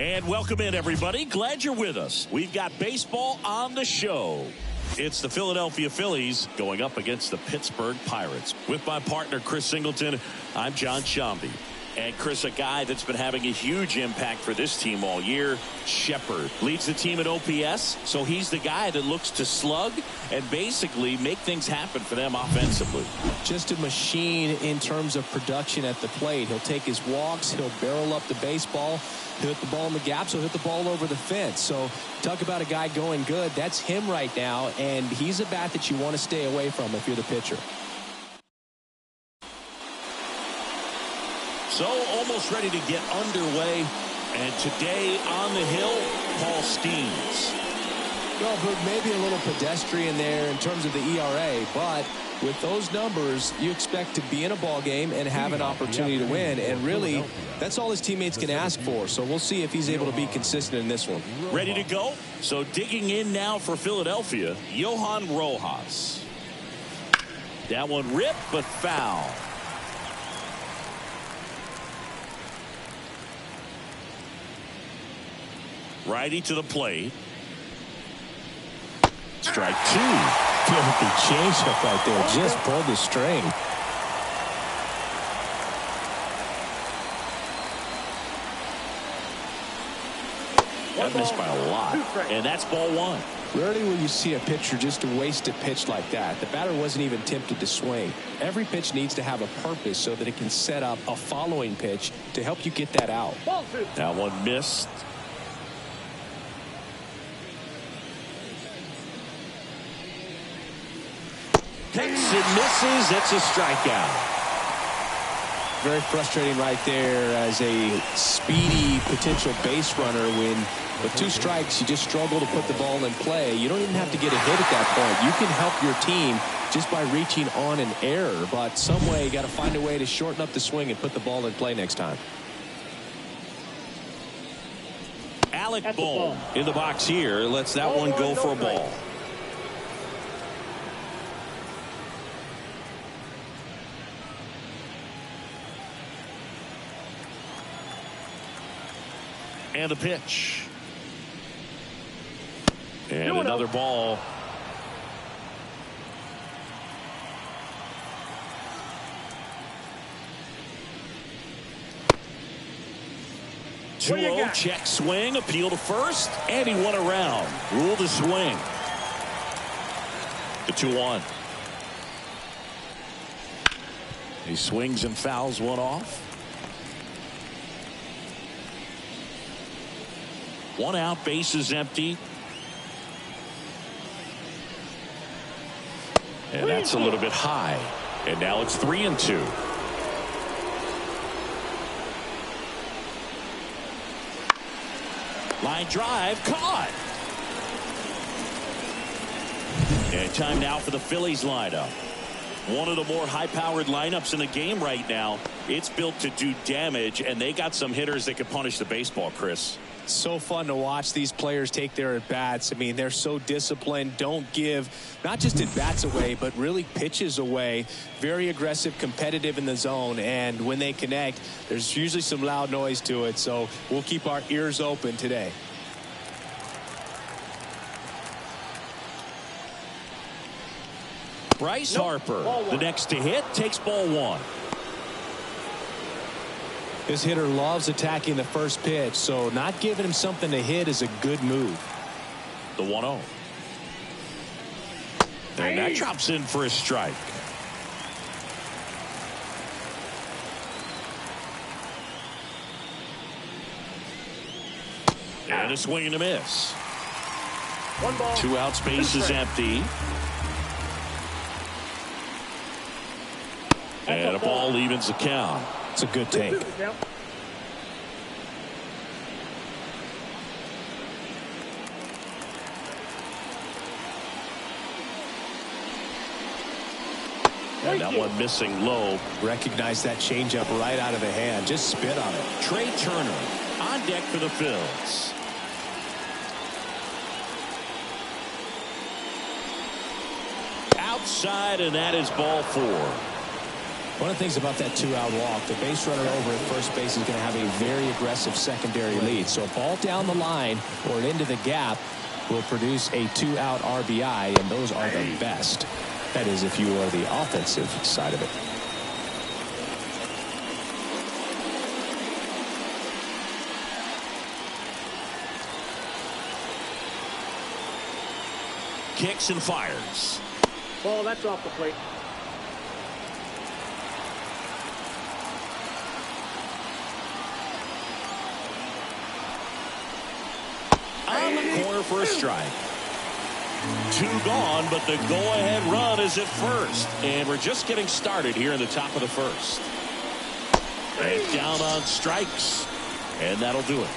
And welcome in, everybody. Glad you're with us. We've got baseball on the show. It's the Philadelphia Phillies going up against the Pittsburgh Pirates. With my partner, Chris Singleton, I'm John Shambi. And Chris, a guy that's been having a huge impact for this team all year, Shepard, leads the team in OPS, so he's the guy that looks to slug and basically make things happen for them offensively. Just a machine in terms of production at the plate. He'll take his walks, he'll barrel up the baseball, he'll hit the ball in the gaps, he'll hit the ball over the fence. So talk about a guy going good. That's him right now, and he's a bat that you want to stay away from if you're the pitcher. So almost ready to get underway. And today on the hill, Paul Steens. Well, maybe a little pedestrian there in terms of the ERA, but with those numbers, you expect to be in a ball game and have an opportunity to win. And really, that's all his teammates can ask for. So we'll see if he's able to be consistent in this one. Ready to go? So digging in now for Philadelphia, Johan Rojas. That one ripped, but foul. Righty to the plate. Strike two. Filthy changeup right there. Just pulled the string. That missed by a lot. And that's ball one. Rarely will you see a pitcher just waste a pitch like that. The batter wasn't even tempted to swing. Every pitch needs to have a purpose so that it can set up a following pitch to help you get that out. That one missed. Takes it, misses. It's a strikeout. Very frustrating right there as a speedy potential base runner when with two strikes you just struggle to put the ball in play. You don't even have to get a hit at that point. You can help your team just by reaching on an error, but some way you got to find a way to shorten up the swing and put the ball in play next time. Alec Bohm in the box here lets that one go for a ball. And a pitch. And another ball. Two-0, check swing, appeal to first, and he won around. Rule to swing. The 2-1. He swings and fouls one off. One out, base is empty. And that's a little bit high. And now it's 3-2. Line drive, caught. And time now for the Phillies lineup. One of the more high-powered lineups in the game right now. It's built to do damage, and they got some hitters that can punish the baseball, Chris. So fun to watch these players take their at-bats. I mean, they're so disciplined, don't give not just at-bats away, but really pitches away. Very aggressive, competitive in the zone, and when they connect, there's usually some loud noise to it, so we'll keep our ears open today. Bryce Harper, the next to hit, takes ball one. This hitter loves attacking the first pitch, so not giving him something to hit is a good move. The 1-0. And that drops in for a strike. And a swing and a miss. 1 ball. 2 outs, base is empty. And a ball evens the count. It's a good take. And that one missing low. Recognize that changeup right out of the hand. Just spit on it. Trey Turner on deck for the Phils. Outside, and that is ball 4. One of the things about that 2-out walk, the base runner over at first base is going to have a very aggressive secondary lead. So a ball down the line or into the gap will produce a 2-out RBI, and those are the best. That is, if you are the offensive side of it. Kicks and fires. Ball, that's off the plate. On the corner for a strike. 2 gone, but the go-ahead run is at first. And we're just getting started here in the top of the first. And down on strikes. And that'll do it.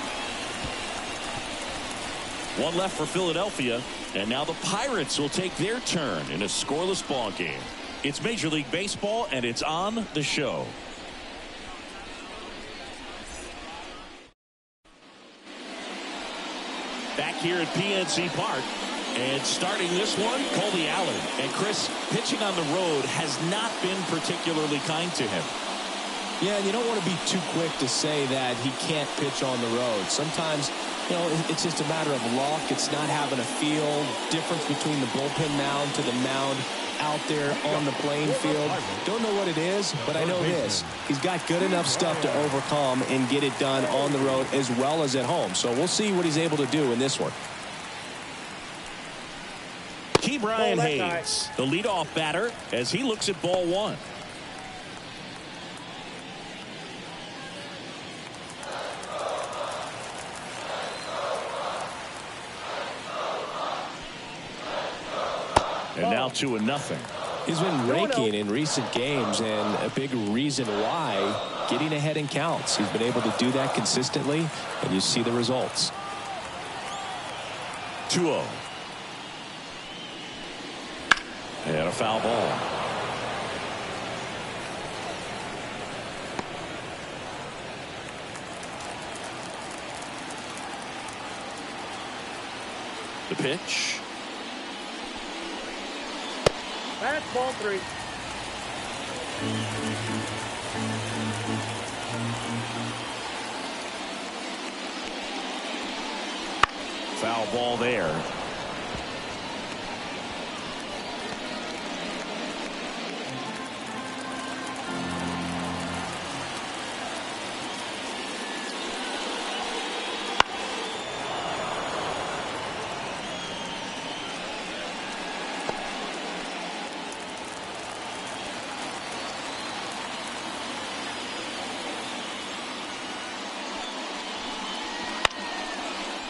1 left for Philadelphia. And now the Pirates will take their turn in a scoreless ball game. It's Major League Baseball, and it's on the show. Back here at PNC Park. And starting this one, Colby Allen. And Chris, pitching on the road has not been particularly kind to him. Yeah, and you don't want to be too quick to say that he can't pitch on the road. Sometimes, you know, it's just a matter of luck. It's not having a feel. Difference between the bullpen mound to the mound out there on the playing field. Don't know what it is, but I know this. He's got good enough stuff to overcome and get it done on the road as well as at home. So we'll see what he's able to do in this one. Brian Hayes, the leadoff batter, as he looks at ball 1. And now 2-0. He's been raking in recent games, and a big reason why, getting ahead in counts. He's been able to do that consistently, and you see the results. 2-0. And a foul ball. The pitch. That's ball 3. Foul ball there.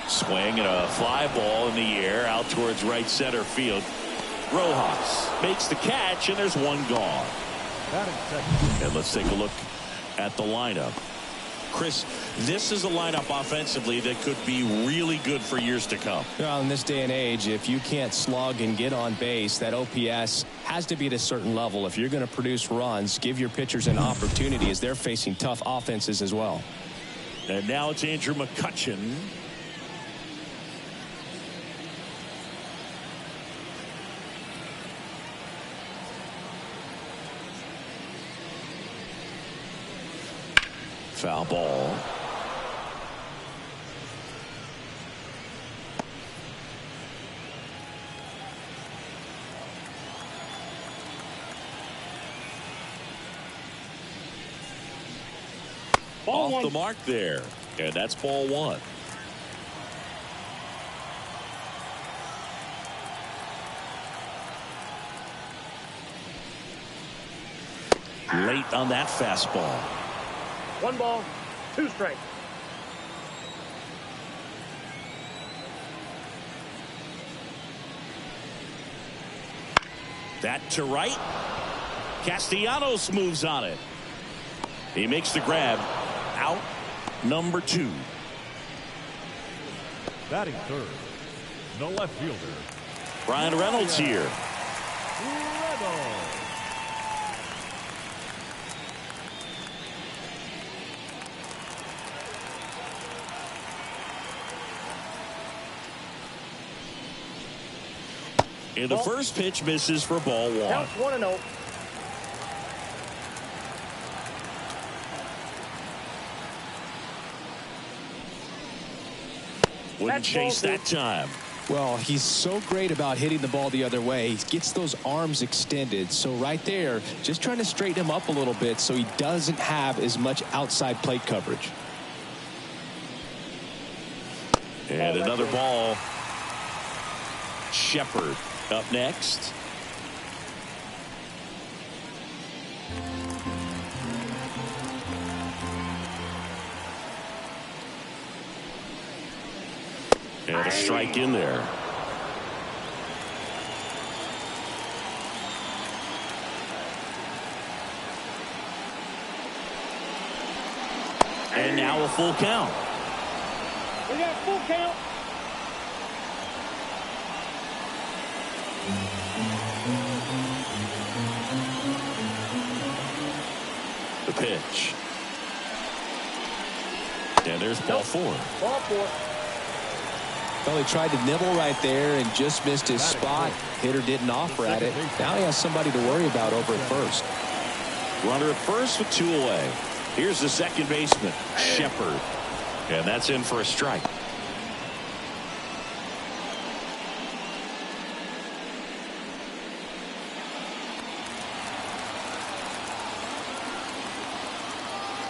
Swing and a fly ball in the air out towards right center field. Rojas makes the catch, and there's 1 gone. And let's take a look at the lineup. Chris, this is a lineup offensively that could be really good for years to come. Well, in this day and age, if you can't slug and get on base, that OPS has to be at a certain level. If you're going to produce runs, give your pitchers an opportunity as they're facing tough offenses as well. And now it's Andrew McCutchen. Foul ball. Ball Off 1. the mark there. And that's ball 1. Late on that fastball. 1 ball, 2 strikes. That to right. Castellanos moves on it. He makes the grab. Out number 2. Batting third, the left fielder, Brian Reynolds here. Reynolds. And the first pitch misses for ball 1. Counts 1-0. Wouldn't chase that time. Well, he's so great about hitting the ball the other way. He gets those arms extended. So right there, just trying to straighten him up a little bit so he doesn't have as much outside plate coverage. And another ball. Shepard up next. And a strike in there. And now a full count. We got full count. The pitch. And there's ball four. Ball four. Well, he tried to nibble right there and just missed his spot. Hitter didn't offer at it. Now he has somebody to worry about over at first. Runner at first with 2 away. Here's the second baseman, Shepard. And that's in for a strike.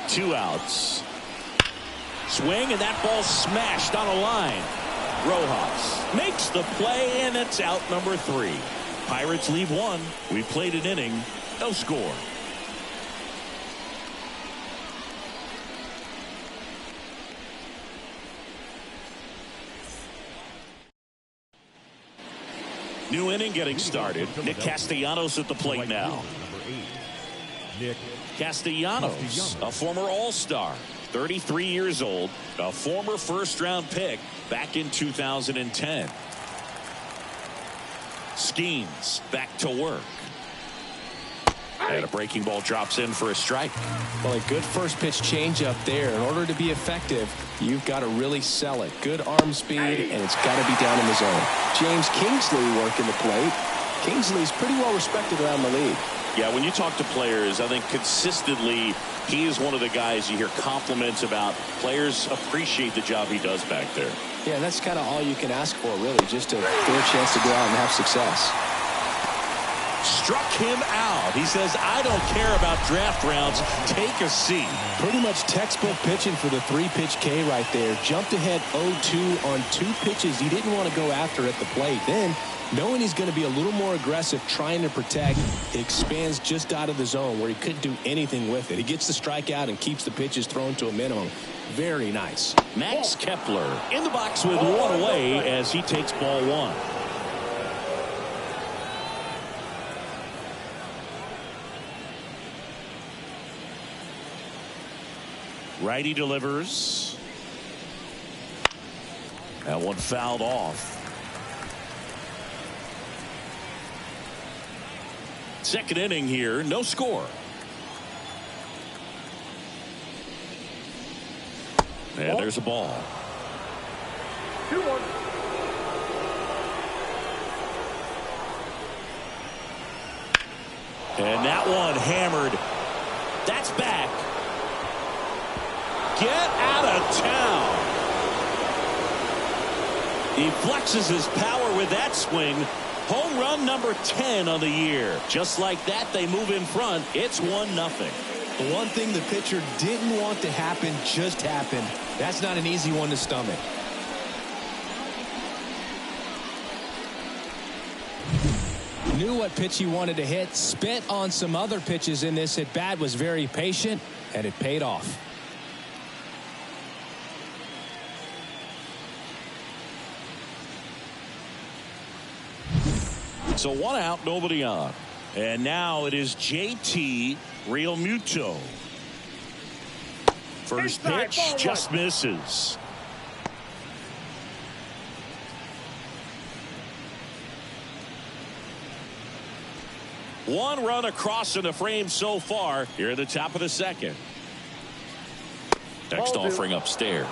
Two outs. Swing, and that ball smashed on a line. Rojas makes the play, and it's out number 3. Pirates leave 1. We played an inning. No score. New inning getting started. Nick Castellanos at the plate now. Nick Castellanos, a former All-Star, 33 years old, a former first-round pick back in 2010. Skeens back to work. And a breaking ball drops in for a strike. Well, a good first pitch changeup there. In order to be effective, you've got to really sell it. Good arm speed, and it's got to be down in the zone. James Kingsley working the plate. Kingsley's pretty well respected around the league. Yeah, when you talk to players, I think consistently he is one of the guys you hear compliments about. Players appreciate the job he does back there. Yeah, that's kind of all you can ask for, really, just a fair chance to go out and have success. Struck him out. He says, I don't care about draft rounds. Take a seat. Pretty much textbook pitching for the 3-pitch K right there. Jumped ahead 0-2 on 2 pitches he didn't want to go after at the plate. Then, knowing he's going to be a little more aggressive trying to protect, he expands just out of the zone where he couldn't do anything with it. He gets the strikeout and keeps the pitches thrown to a minimum. Very nice. Max Kepler in the box with 1 away as he takes ball 1. Righty delivers. That one fouled off. Second inning here, no score. And there's a ball. 2-1. And that one hammered. That's back. Get out of town. He flexes his power with that swing. Home run number 10 on the year. Just like that, they move in front. It's 1-0. The one thing the pitcher didn't want to happen just happened. That's not an easy one to stomach. Knew what pitch he wanted to hit. Spent on some other pitches in this at bat. Was very patient, and it paid off. So 1 out, nobody on. And now it is JT Realmuto. First pitch just misses. One run across in the frame so far here at the top of the second. Next offering upstairs.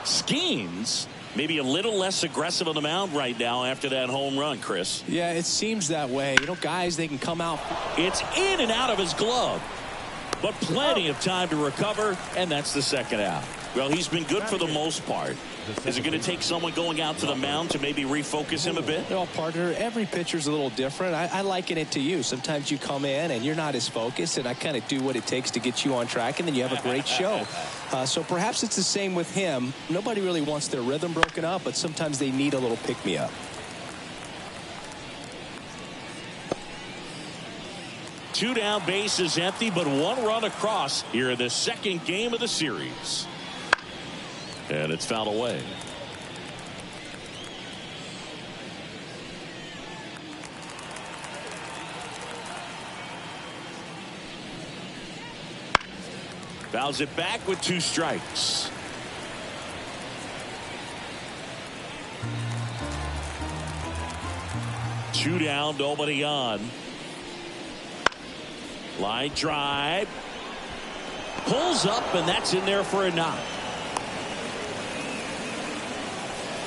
Skeens maybe a little less aggressive on the mound right now after that home run, Chris. Yeah, it seems that way. You know, guys, they can come out. It's in and out of his glove, but plenty of time to recover, and that's the second out. Well, he's been good for the most part. Is it going to take someone going out to the mound to maybe refocus him a bit? Well, partner, every pitcher's a little different. I liken it to you. Sometimes you come in and you're not as focused, and I kind of do what it takes to get you on track, and then you have a great show. So perhaps it's the same with him. Nobody really wants their rhythm broken up, but sometimes they need a little pick-me-up. Two down, bases empty, but one run across here in the second game of the series. And it's fouled away. Fouls it back with 2 strikes. Two down, nobody on. Line drive. Pulls up, and that's in there for a knock.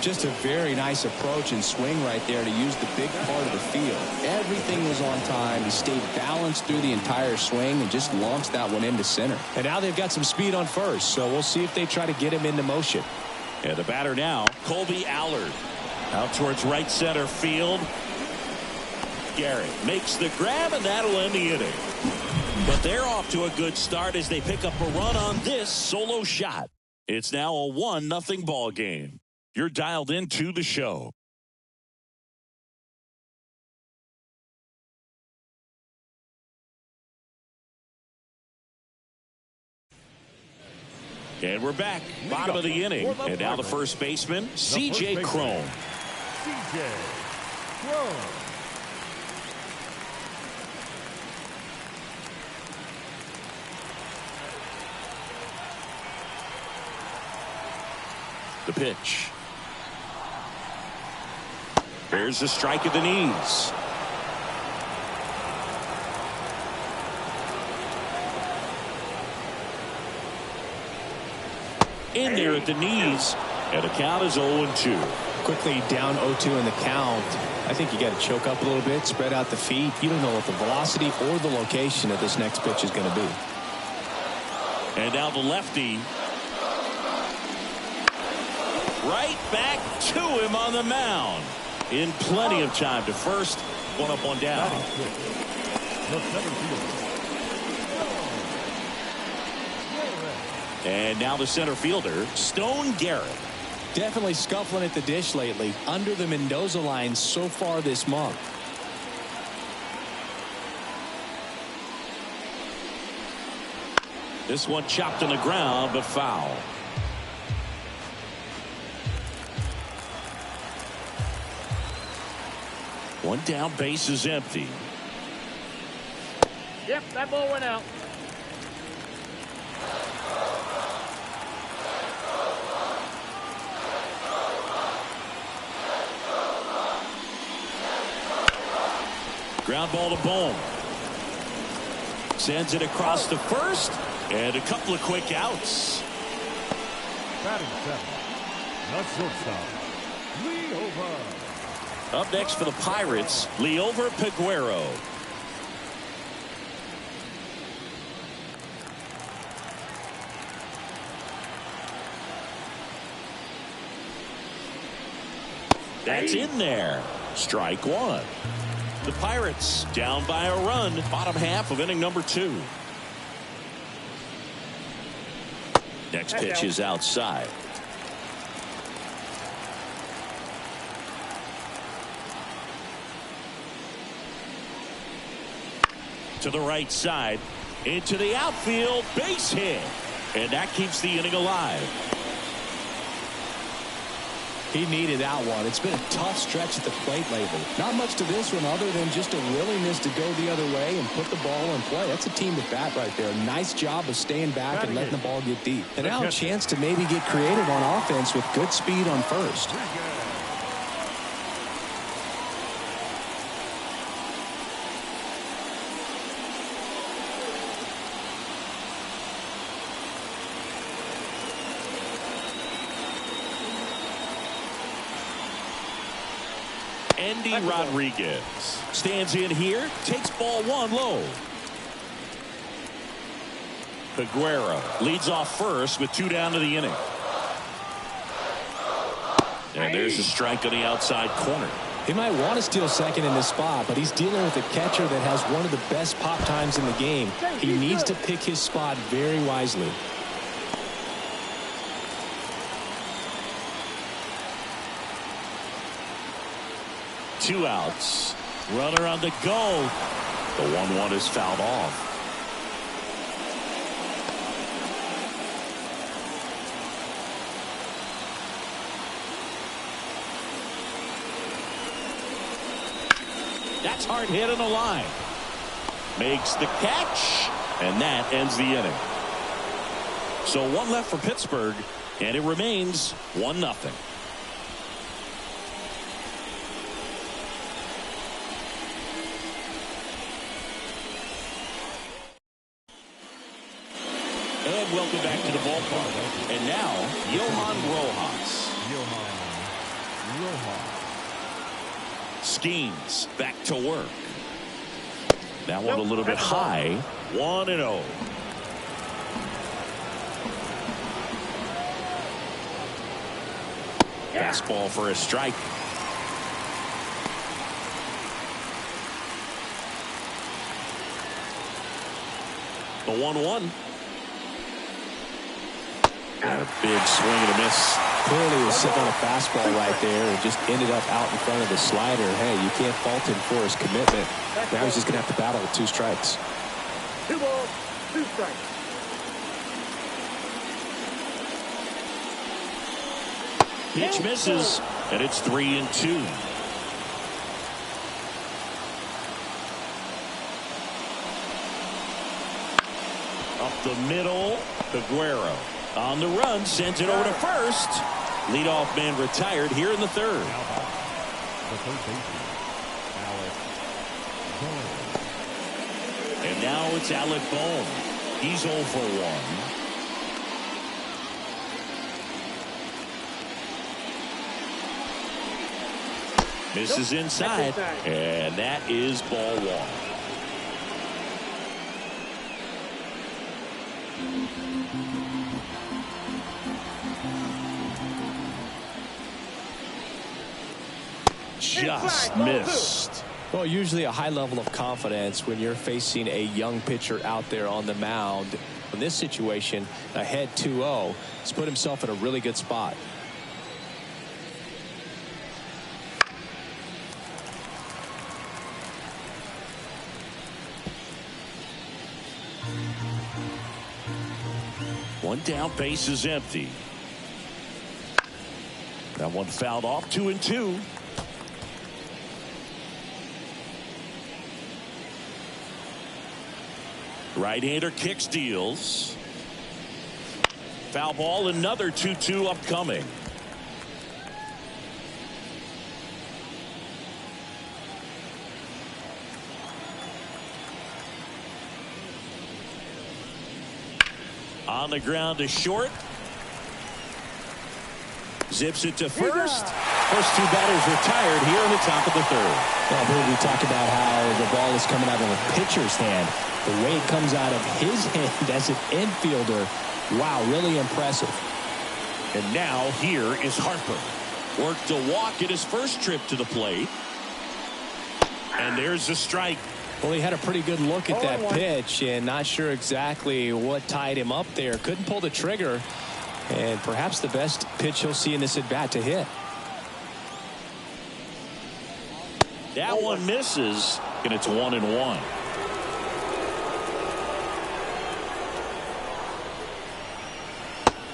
Just a very nice approach and swing right there to use the big part of the field. Everything was on time. He stayed balanced through the entire swing and just launched that one into center. And now they've got some speed on first, so we'll see if they try to get him into motion. And the batter now, Colby Allard. Out towards right center field. Garrett makes the grab, and that'll end the inning. But they're off to a good start as they pick up a run on this solo shot. It's now a 1-0 ball game. You're dialed into the show. And we're back. Bottom of the inning. And now the first baseman, C.J. Cron. C.J. Cron. The pitch. There's the strike at the knees. In there at the knees. And the count is 0-2. Quickly down 0-2 in the count. I think you got to choke up a little bit, spread out the feet. You don't know what the velocity or the location of this next pitch is going to be. And now the lefty. Right back to him on the mound. In plenty of time to first. One up, one down. And now the center fielder, Stone Garrett. Definitely scuffling at the dish lately. Under the Mendoza line so far this month. This one chopped on the ground, but foul. One down, base is empty. Yep, that ball went out. Ground ball to Bohm. Sends it across to first. And a couple of quick outs. Batting 7. The shortstop, Leover. Up next for the Pirates, Leover Peguero. That's in there. Strike one. The Pirates down by a run. Bottom half of inning number 2. Next pitch is outside. To the right side. Into the outfield. Base hit. And that keeps the inning alive. He needed that one. It's been a tough stretch at the plate lately. Not much to this one other than just a willingness to go the other way and put the ball in play. That's a team at bat right there. Nice job of staying back and letting the ball get deep. And now a chance to maybe get creative on offense with good speed on first. Andy Rodriguez stands in here, takes ball 1 low. Aguero leads off first with 2 down to the inning. And there's a strike on the outside corner. He might want to steal second in this spot, but he's dealing with a catcher that has one of the best pop times in the game. He needs to pick his spot very wisely. Two outs. Runner on the go. The 1-1 is fouled off. That's hard hit on the line. Makes the catch, and that ends the inning. So 1 left for Pittsburgh, and it remains 1-0. And welcome back to the ballpark. And now, Johan Rojas. Skeens back to work. That one a little bit high. 1-0. Fastball for a strike. The 1-1. And a big swing and a miss. Clearly was sitting on a fastball right there and just ended up out in front of the slider. Hey, you can't fault him for his commitment. Now he's just going to have to battle with 2 strikes. 2 balls, 2 strikes. Pitch misses, and it's 3-2. Up the middle, Aguero. On the run, sends it over to first. Leadoff man retired here in the 3rd. The third baseman, Alec Bohm. And now it's Alec Bohm. He's 0 for 1. Misses inside, and that is ball 1. Just missed. Well, usually a high level of confidence when you're facing a young pitcher out there on the mound. In this situation, ahead 2-0, he's put himself in a really good spot. One down, base is empty. That one fouled off. 2-2. Right-hander kick steals. Foul ball, another 2-2 upcoming. On the ground to short. Zips it to first. First 2 batters retired here in the top of the 3rd. Well, we talked about how the ball is coming out of a pitcher's hand. The way it comes out of his hand as an infielder, wow, really impressive. And now here is Harper. Worked a walk at his first trip to the plate. And there's a strike. Well, he had a pretty good look at that pitch and not sure exactly what tied him up there. Couldn't pull the trigger. And perhaps the best pitch he'll see in this at-bat to hit. That one misses, and it's 1-1.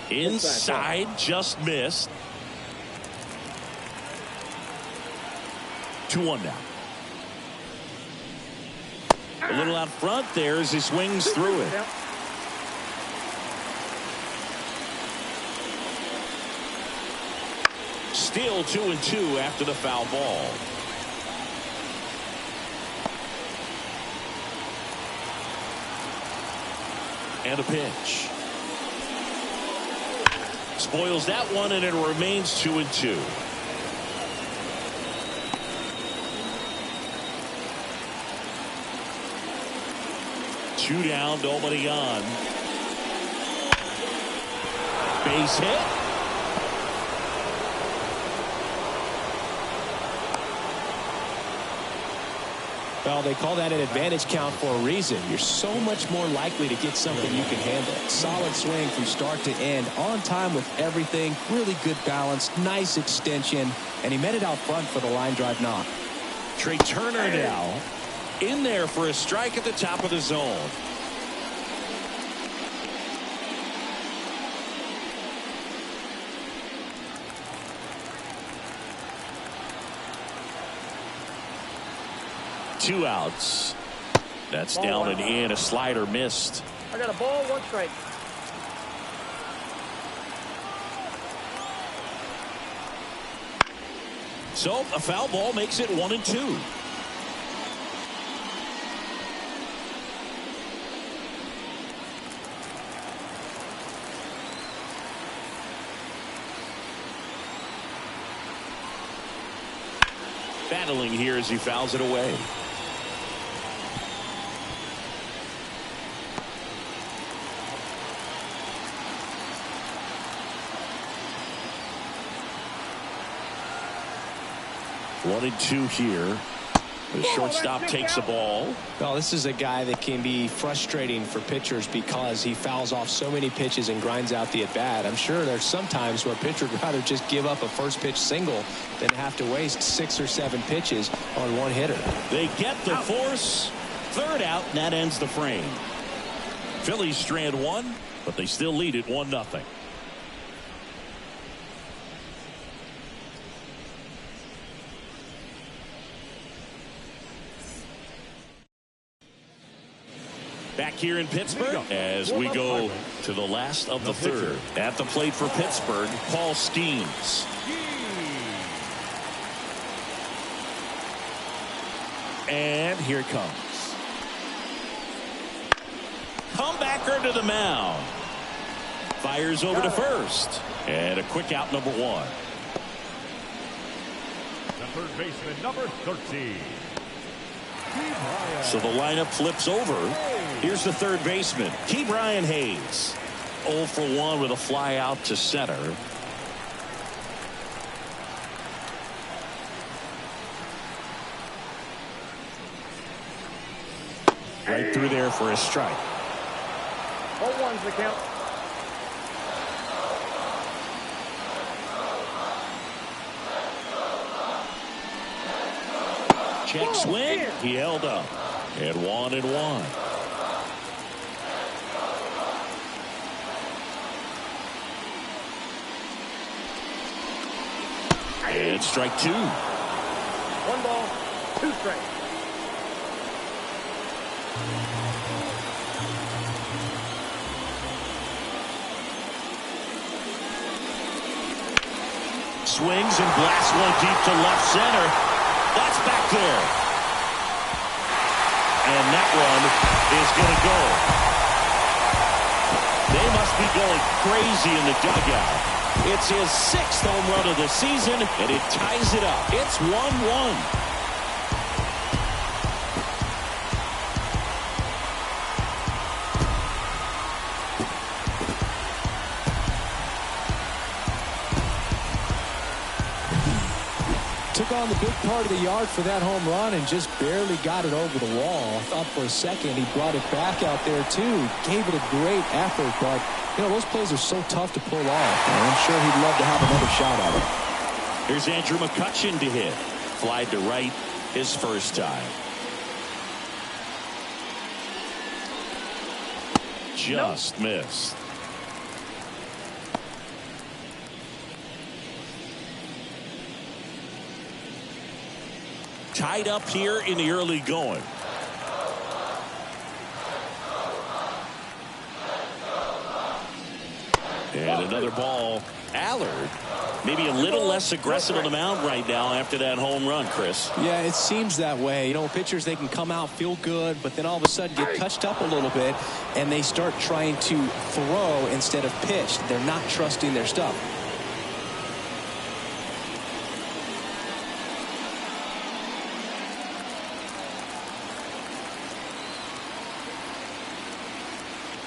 Inside, just missed. 2-1 now. A little out front there as he swings through it. Still 2-2 after the foul ball. And a pitch. Spoils that one, and it remains 2-2. Two down, nobody on. base hit. Well, they call that an advantage count for a reason. You're so much more likely to get something you can handle. Solid swing from start to end. On time with everything. Really good balance. Nice extension. And he met it out front for the line drive knock. Trey Turner now in there for a strike at the top of the zone. Two outs. That's down and in. A slider missed. I got a ball, 1 strike. So a foul ball makes it 1-2. Battling here as he fouls it away. One and two here. The shortstop takes the ball. Well, this is a guy that can be frustrating for pitchers because he fouls off so many pitches and grinds out the at-bat. I'm sure there's some times where a pitcher would rather just give up a first pitch single than have to waste 6 or 7 pitches on one hitter. They get the force. Third out, and that ends the frame. Phillies strand one, but they still lead it 1-0. Back here in Pittsburgh as we go to the last of the third. At the plate for Pittsburgh, Paul Skeens. And here it comes. Comebacker to the mound. Fires over to first. And a quick out, number 1. The third baseman, number 13. So the lineup flips over. Here's the third baseman, Ke'Bryan Hayes. 0 for 1 with a fly out to center. Right through there for a strike. 0-1's the count. Check swing. He held up. And 1-1. And strike 2. 1 ball, 2 strikes. Swings and blasts one deep to left center. That's back there. And that one is going to go. They must be going crazy in the dugout. It's his 6th home run of the season, and it ties it up. It's 1-1. Took on the big part of the yard for that home run and just barely got it over the wall. I thought for a second he brought it back out there too. Gave it a great effort, but you know those plays are so tough to pull off. And I'm sure he'd love to have another shot at it. Here's Andrew McCutchen to hit. Flied to right his first time. Just missed. Tied up here in the early going. And another ball. Allard maybe a little less aggressive on the mound right now after that home run, Chris. Yeah, it seems that way. You know, pitchers, they can come out, feel good, but then all of a sudden get touched up a little bit, and they start trying to throw instead of pitch. They're not trusting their stuff.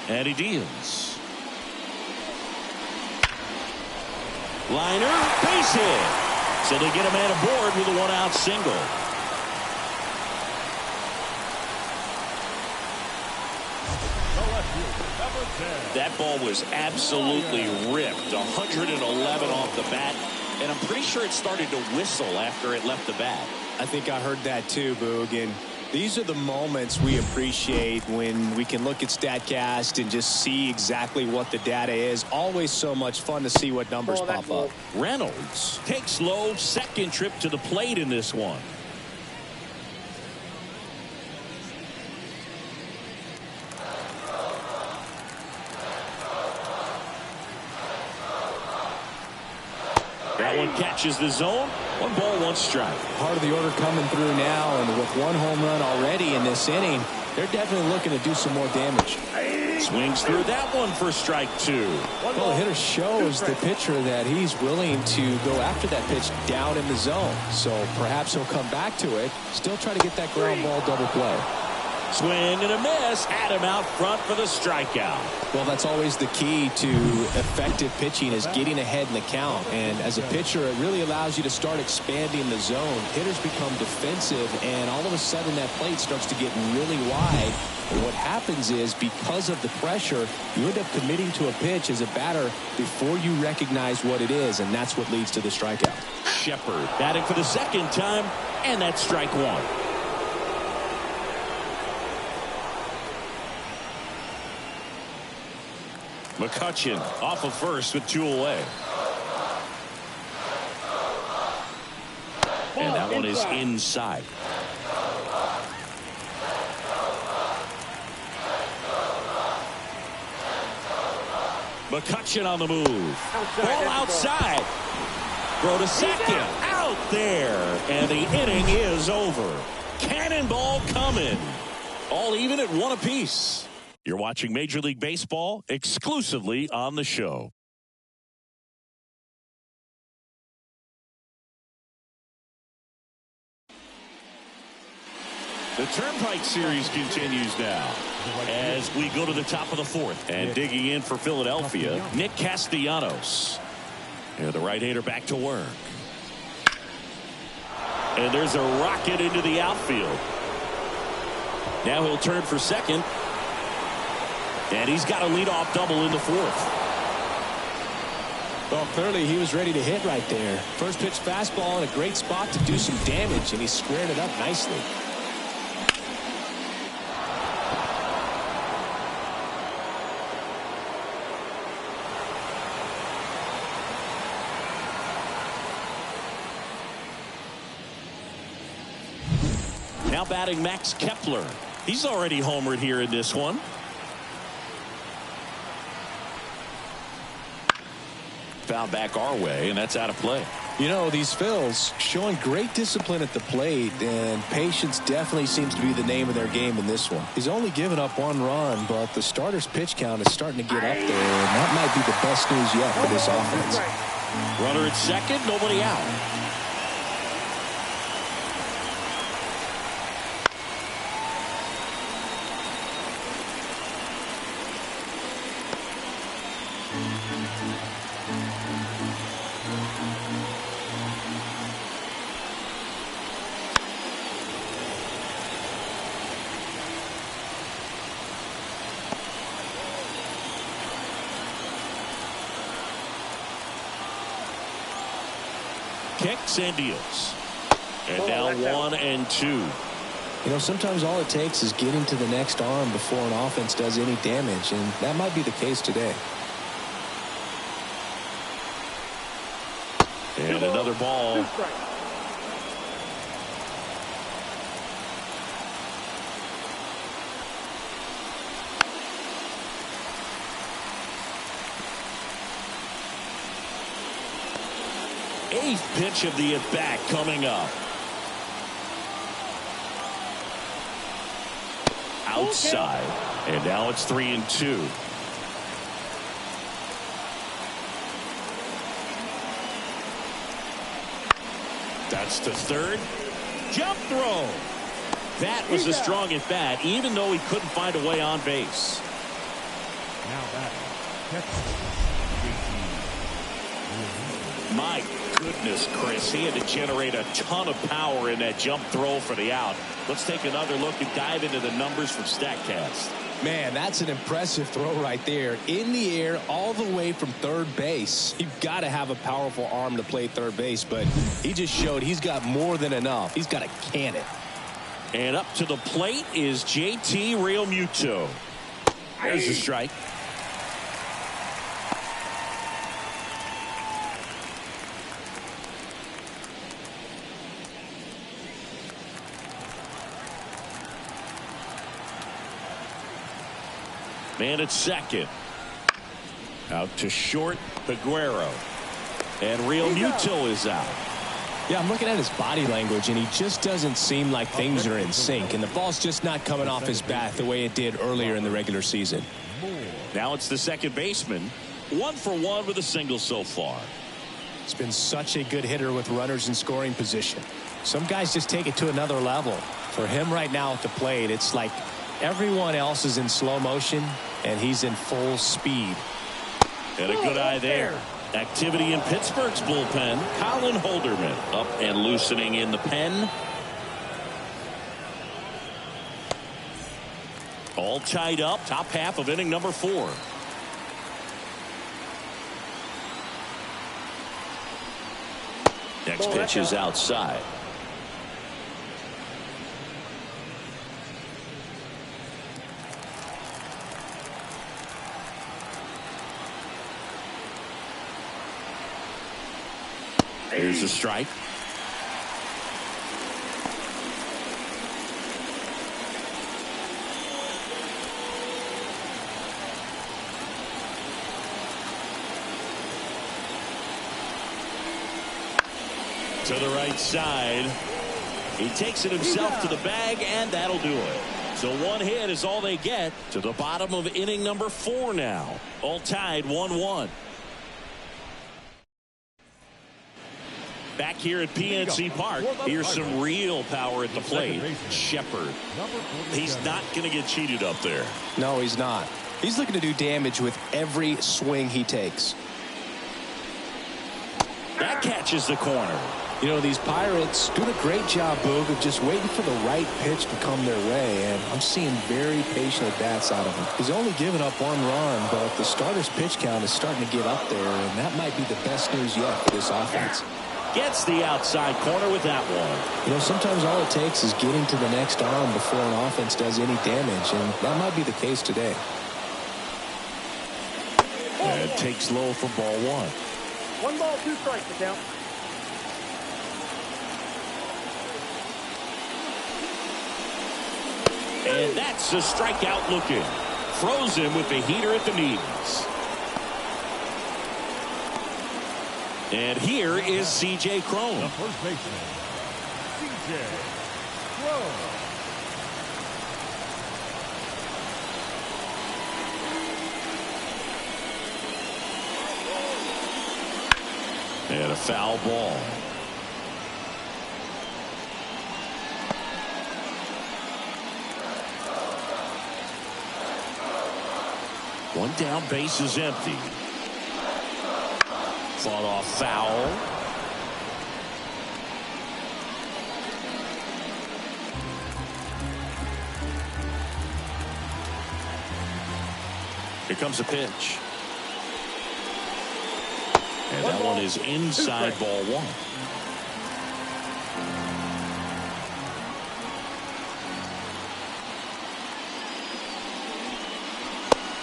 And he deals. Liner, base hit. So they get a man aboard with a one-out single. That ball was absolutely ripped. 111 off the bat. And I'm pretty sure it started to whistle after it left the bat. I think I heard that too, Boog. And these are the moments we appreciate when we can look at StatCast and just see exactly what the data is. Always so much fun to see what numbers pop up. Reynolds takes low, second trip to the plate in this one. That one catches the zone. 1 ball, 1 strike. Part of the order coming through now, and with 1 home run already in this inning, they're definitely looking to do some more damage. Swings through that one for strike 2. Well, the hitter shows the pitcher that he's willing to go after that pitch down in the zone. So perhaps he'll come back to it, still try to get that ground ball double play. Swing and a miss. Adam out front for the strikeout. Well, that's always the key to effective pitching, is getting ahead in the count. And as a pitcher, it really allows you to start expanding the zone. Hitters become defensive, and all of a sudden that plate starts to get really wide. And what happens is, because of the pressure, you end up committing to a pitch as a batter before you recognize what it is, and that's what leads to the strikeout. Shepard batting for the second time, and that's strike 1. McCutchen off of first with 2 away. And that one is inside. McCutchen on the move. Ball outside. Throw to second. Out there. And the inning is over. Cannonball coming. All even at 1 apiece. You're watching Major League Baseball exclusively on the show. The Turnpike Series continues now as we go to the top of the 4th. And digging in for Philadelphia, Nick Castellanos. And the right-hander back to work. And there's a rocket into the outfield. Now he'll turn for second. And he's got a leadoff double in the 4th. Well, clearly he was ready to hit right there. First pitch fastball in a great spot to do some damage, and he squared it up nicely. Now batting Max Kepler. He's already homered here in this one. Foul back our way, and that's out of play. You know, these Phils showing great discipline at the plate, and patience definitely seems to be the name of their game in this one. He's only given up 1 run, but the starter's pitch count is starting to get up there, and that might be the best news yet for this offense. Runner at second, nobody out. Kicks and deals. And now 1-2. You know, sometimes all it takes is getting to the next arm before an offense does any damage, and that might be the case today. And another ball. Eighth pitch of the at-bat coming up. Outside. And now it's 3-2. That's to third. Jump throw. That was a strong at-bat, even though he couldn't find a way on base. Now batting, Texas, My goodness, Chris, he had to generate a ton of power in that jump throw for the out. Let's take another look and dive into the numbers from StatCast. Man, that's an impressive throw right there. In the air, all the way from third base. You've got to have a powerful arm to play third base, but he just showed he's got more than enough. He's got a cannon. And up to the plate is JT Realmuto. There's the strike. Man at second. Out to short, Peguero. And Realmuto is out. Yeah, I'm looking at his body language, and he just doesn't seem like things are in sync. And the ball's just not coming off his bat the way it did earlier in the regular season. Now it's the second baseman. 1 for 1 with a single so far. He's been such a good hitter with runners in scoring position. Some guys just take it to another level. For him right now at the plate, it's like everyone else is in slow motion, and he's in full speed. And a good eye there. Activity in Pittsburgh's bullpen. Colin Holderman up and loosening in the pen. All tied up. Top half of inning number 4. Next pitch is outside. Here's a strike. To the right side. He takes it himself to the bag, and that'll do it. So one hit is all they get to the bottom of inning number 4 now. All tied 1-1. Back here at PNC Park, here's some real power at the plate. Shepard. He's not going to get cheated up there. No, he's not. He's looking to do damage with every swing he takes. That catches the corner. You know, these Pirates doing a great job, Boog, of just waiting for the right pitch to come their way, and I'm seeing very patient at-bats out of him. He's only given up 1 run, but the starter's pitch count is starting to get up there, and that might be the best news yet for this offense. Gets the outside corner with that one. You know, sometimes all it takes is getting to the next arm before an offense does any damage, and that might be the case today. And takes low for ball 1. 1 ball, 2 strikes to count. And that's a strikeout looking. Throws him with the heater at the knees. And here is C.J. Cron. The first baseman, C.J. Cron. And a foul ball. One down, base is empty. Fought off foul. Here comes a pitch. And that one is inside ball 1.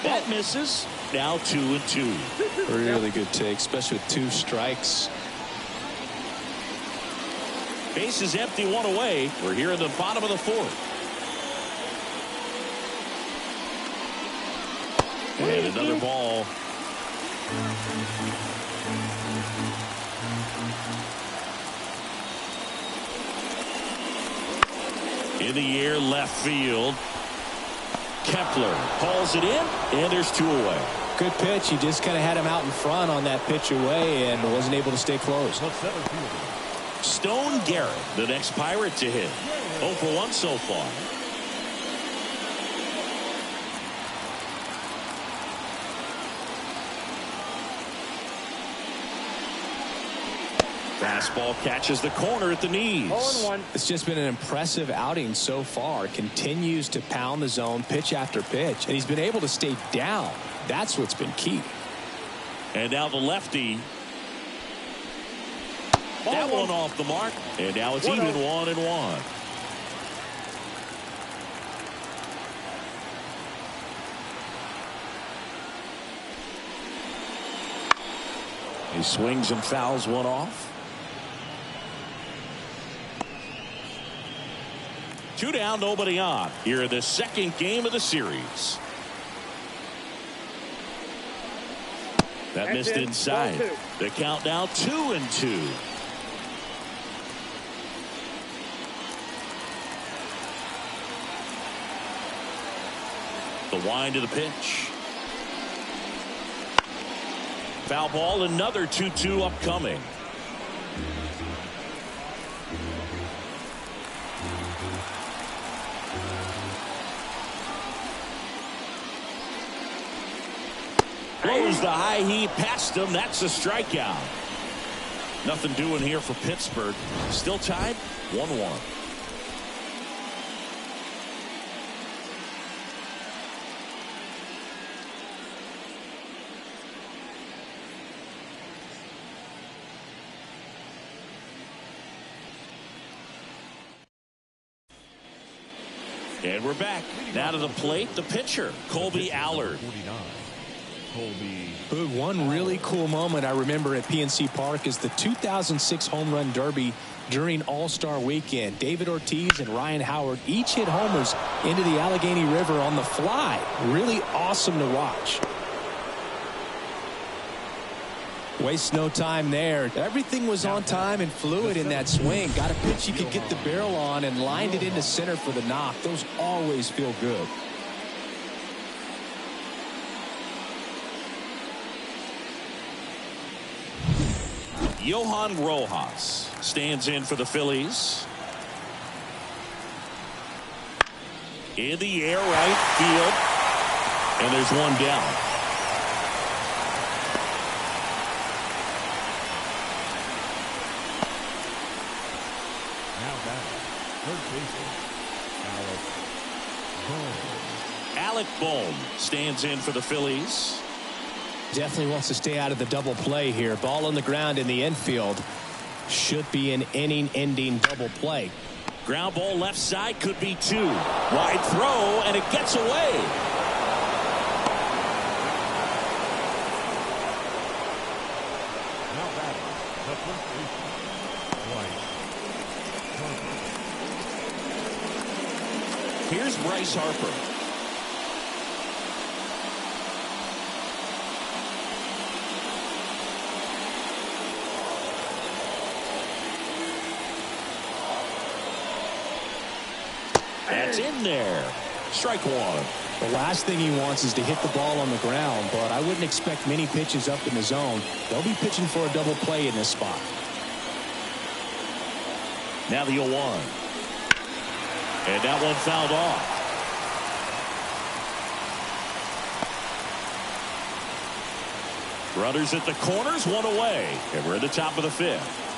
That misses. Now 2-2. Really good take, especially with 2 strikes. Base is empty, 1 away. We're here in the bottom of the 4th. And another ball. In the air, left field. Kepler hauls it in, and there's 2 away. Good pitch. He just kind of had him out in front on that pitch away and wasn't able to stay close. Stone Garrett, the next Pirate to hit. 0 for 1 so far. Fastball catches the corner at the knees. 0-1. It's just been an impressive outing so far. Continues to pound the zone pitch after pitch, and he's been able to stay down. That's what's been key. And now the lefty. That one off the mark. And now it's even 1-1. He swings and fouls one off. 2 down, nobody on. Here in the second game of the series. That missed inside. The count now 2-2. The wind of the pitch. Foul ball, another 2-2 upcoming. Blows the high heat past him. That's a strikeout. Nothing doing here for Pittsburgh. Still tied 1-1. And we're back. Now to the plate, the pitcher, Colby Allard. 49. Colby. Boog, one really cool moment I remember at PNC Park is the 2006 Home Run Derby during All-Star Weekend. David Ortiz and Ryan Howard each hit homers into the Allegheny River on the fly. Really awesome to watch. Waste no time there. Everything was on time and fluid in that swing. Got a pitch he could get the barrel on and lined it into center for the knock. Those always feel good. Johan Rojas stands in for the Phillies. In the air, right field. And there's one down. Now back. Third baseman. Alec Bohm stands in for the Phillies. Definitely wants to stay out of the double play here. Ball on the ground in the infield. Should be an inning-ending double play. Ground ball left side, could be 2. Wide throw, and it gets away. Now batting. The first baseman. Bryce. Here's Bryce Harper. That's in there. Strike one. The last thing he wants is to hit the ball on the ground, but I wouldn't expect many pitches up in the zone. They'll be pitching for a double play in this spot. Now the 0-1. And that one fouled off. Runners at the corners, one away. And we're at the top of the 5th.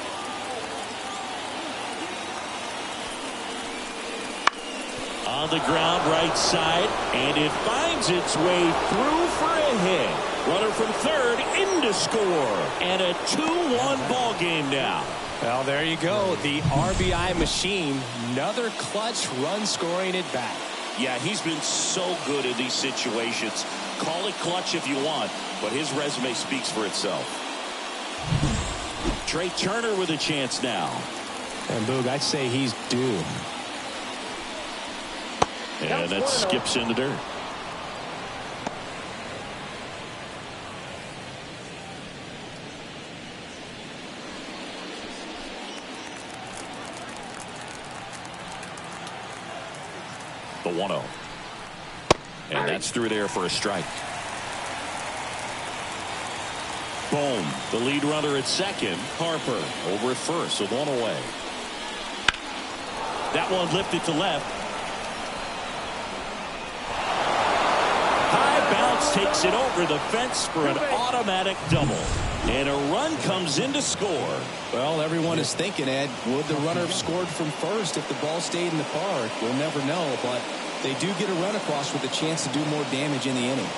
On the ground, right side, and it finds its way through for a hit. Runner from third in to score, and a 2-1 ball game now. Well, there you go. The RBI machine. Another clutch run scoring at bat. Yeah, he's been so good in these situations. Call it clutch if you want, but his resume speaks for itself. Trey Turner with a chance now. And Boog, I'd say he's due. And that skips in the dirt. The 1-0. And that's through there for a strike. Bohm, the lead runner at second. Harper over at first with one away. That one lifted to left. High bounce takes it over the fence for an automatic double. And a run comes in to score. Well, everyone is thinking, Ed, would the runner have scored from first if the ball stayed in the park? We'll never know, but they do get a run across with a chance to do more damage in the inning.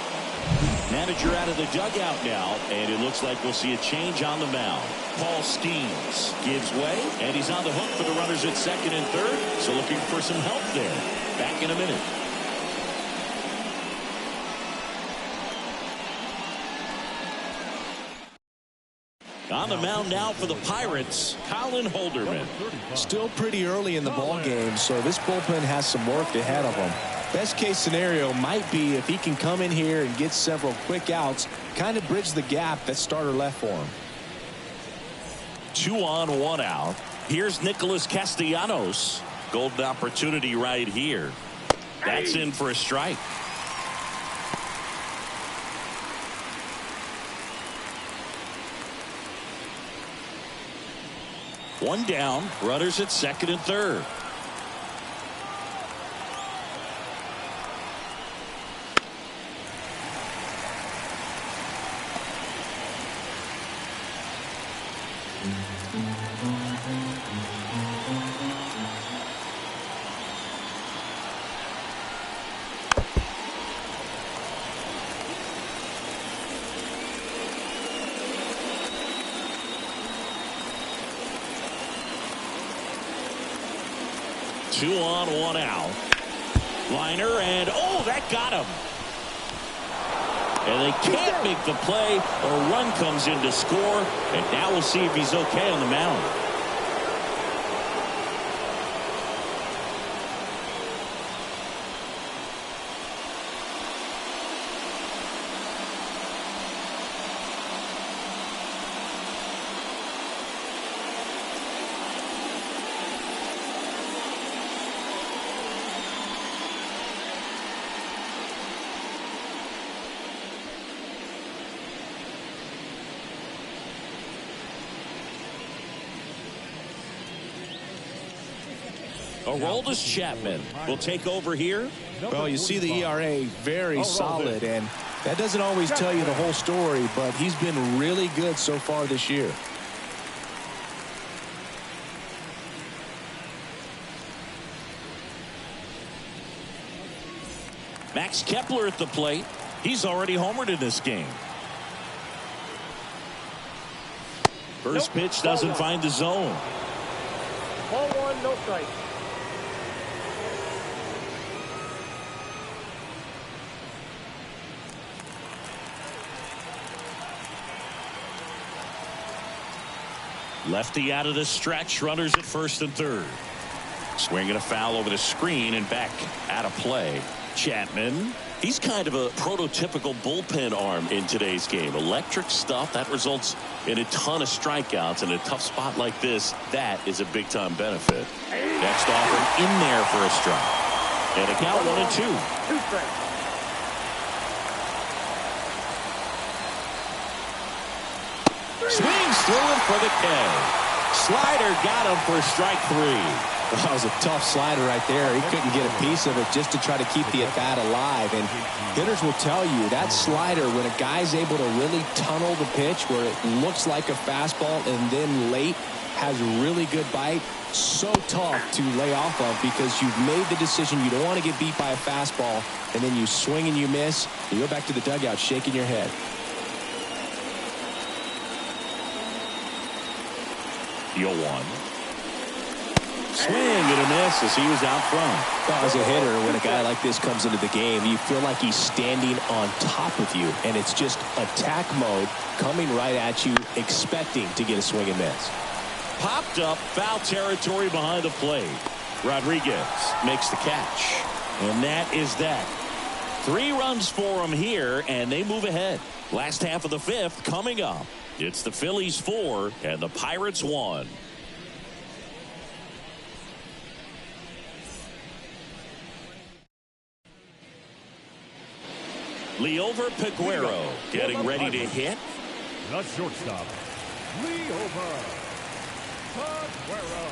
Manager out of the dugout now, and it looks like we'll see a change on the mound. Paul Skeens gives way, and he's on the hook for the runners at second and third, so looking for some help there. Back in a minute. On the mound now for the Pirates, Colin Holderman. Still pretty early in the ball game, so this bullpen has some work ahead of them. Best case scenario might be if he can come in here and get several quick outs, kind of bridge the gap that starter left for him. 2 on, 1 out. Here's Nicholas Castellanos. Golden opportunity right here. That's in for a strike. One down, runners at second and third. Two on, 1 out. Liner, and oh, that got him. And they can't make the play. A run comes in to score, and now we'll see if he's okay on the mound. Aroldis Chapman will take over here. Well, you see the ERA very solid, and that doesn't always tell you the whole story, but he's been really good so far this year. Max Kepler at the plate. He's already homered in this game. First pitch doesn't find the zone. Ball 1, no strike. Lefty out of the stretch, runners at first and third. Swinging a foul over the screen and back out of play. Chapman, he's kind of a prototypical bullpen arm in today's game. Electric stuff that results in a ton of strikeouts. In a tough spot like this, that is a big time benefit. Next offer in there for a strike. And a count 1-2. 2 strikes. Swings through it for the K. Slider got him for strike 3. Well, that was a tough slider right there. He couldn't get a piece of it just to try to keep the at-bat alive. And hitters will tell you that slider, when a guy's able to really tunnel the pitch where it looks like a fastball and then late has really good bite, so tough to lay off of because you've made the decision you don't want to get beat by a fastball, and then you swing and you miss. You go back to the dugout shaking your head. Deal 1. Swing and a miss as he was out front. Well, as a hitter, when a guy like this comes into the game, you feel like he's standing on top of you, and it's just attack mode coming right at you, expecting to get a swing and miss. Popped up, foul territory behind the plate. Rodriguez makes the catch, and that is that. 3 runs for him here, and they move ahead. Last half of the 5th coming up. It's the Phillies 4 and the Pirates 1. Leover Peguero getting ready to hit. The shortstop, Leover Peguero.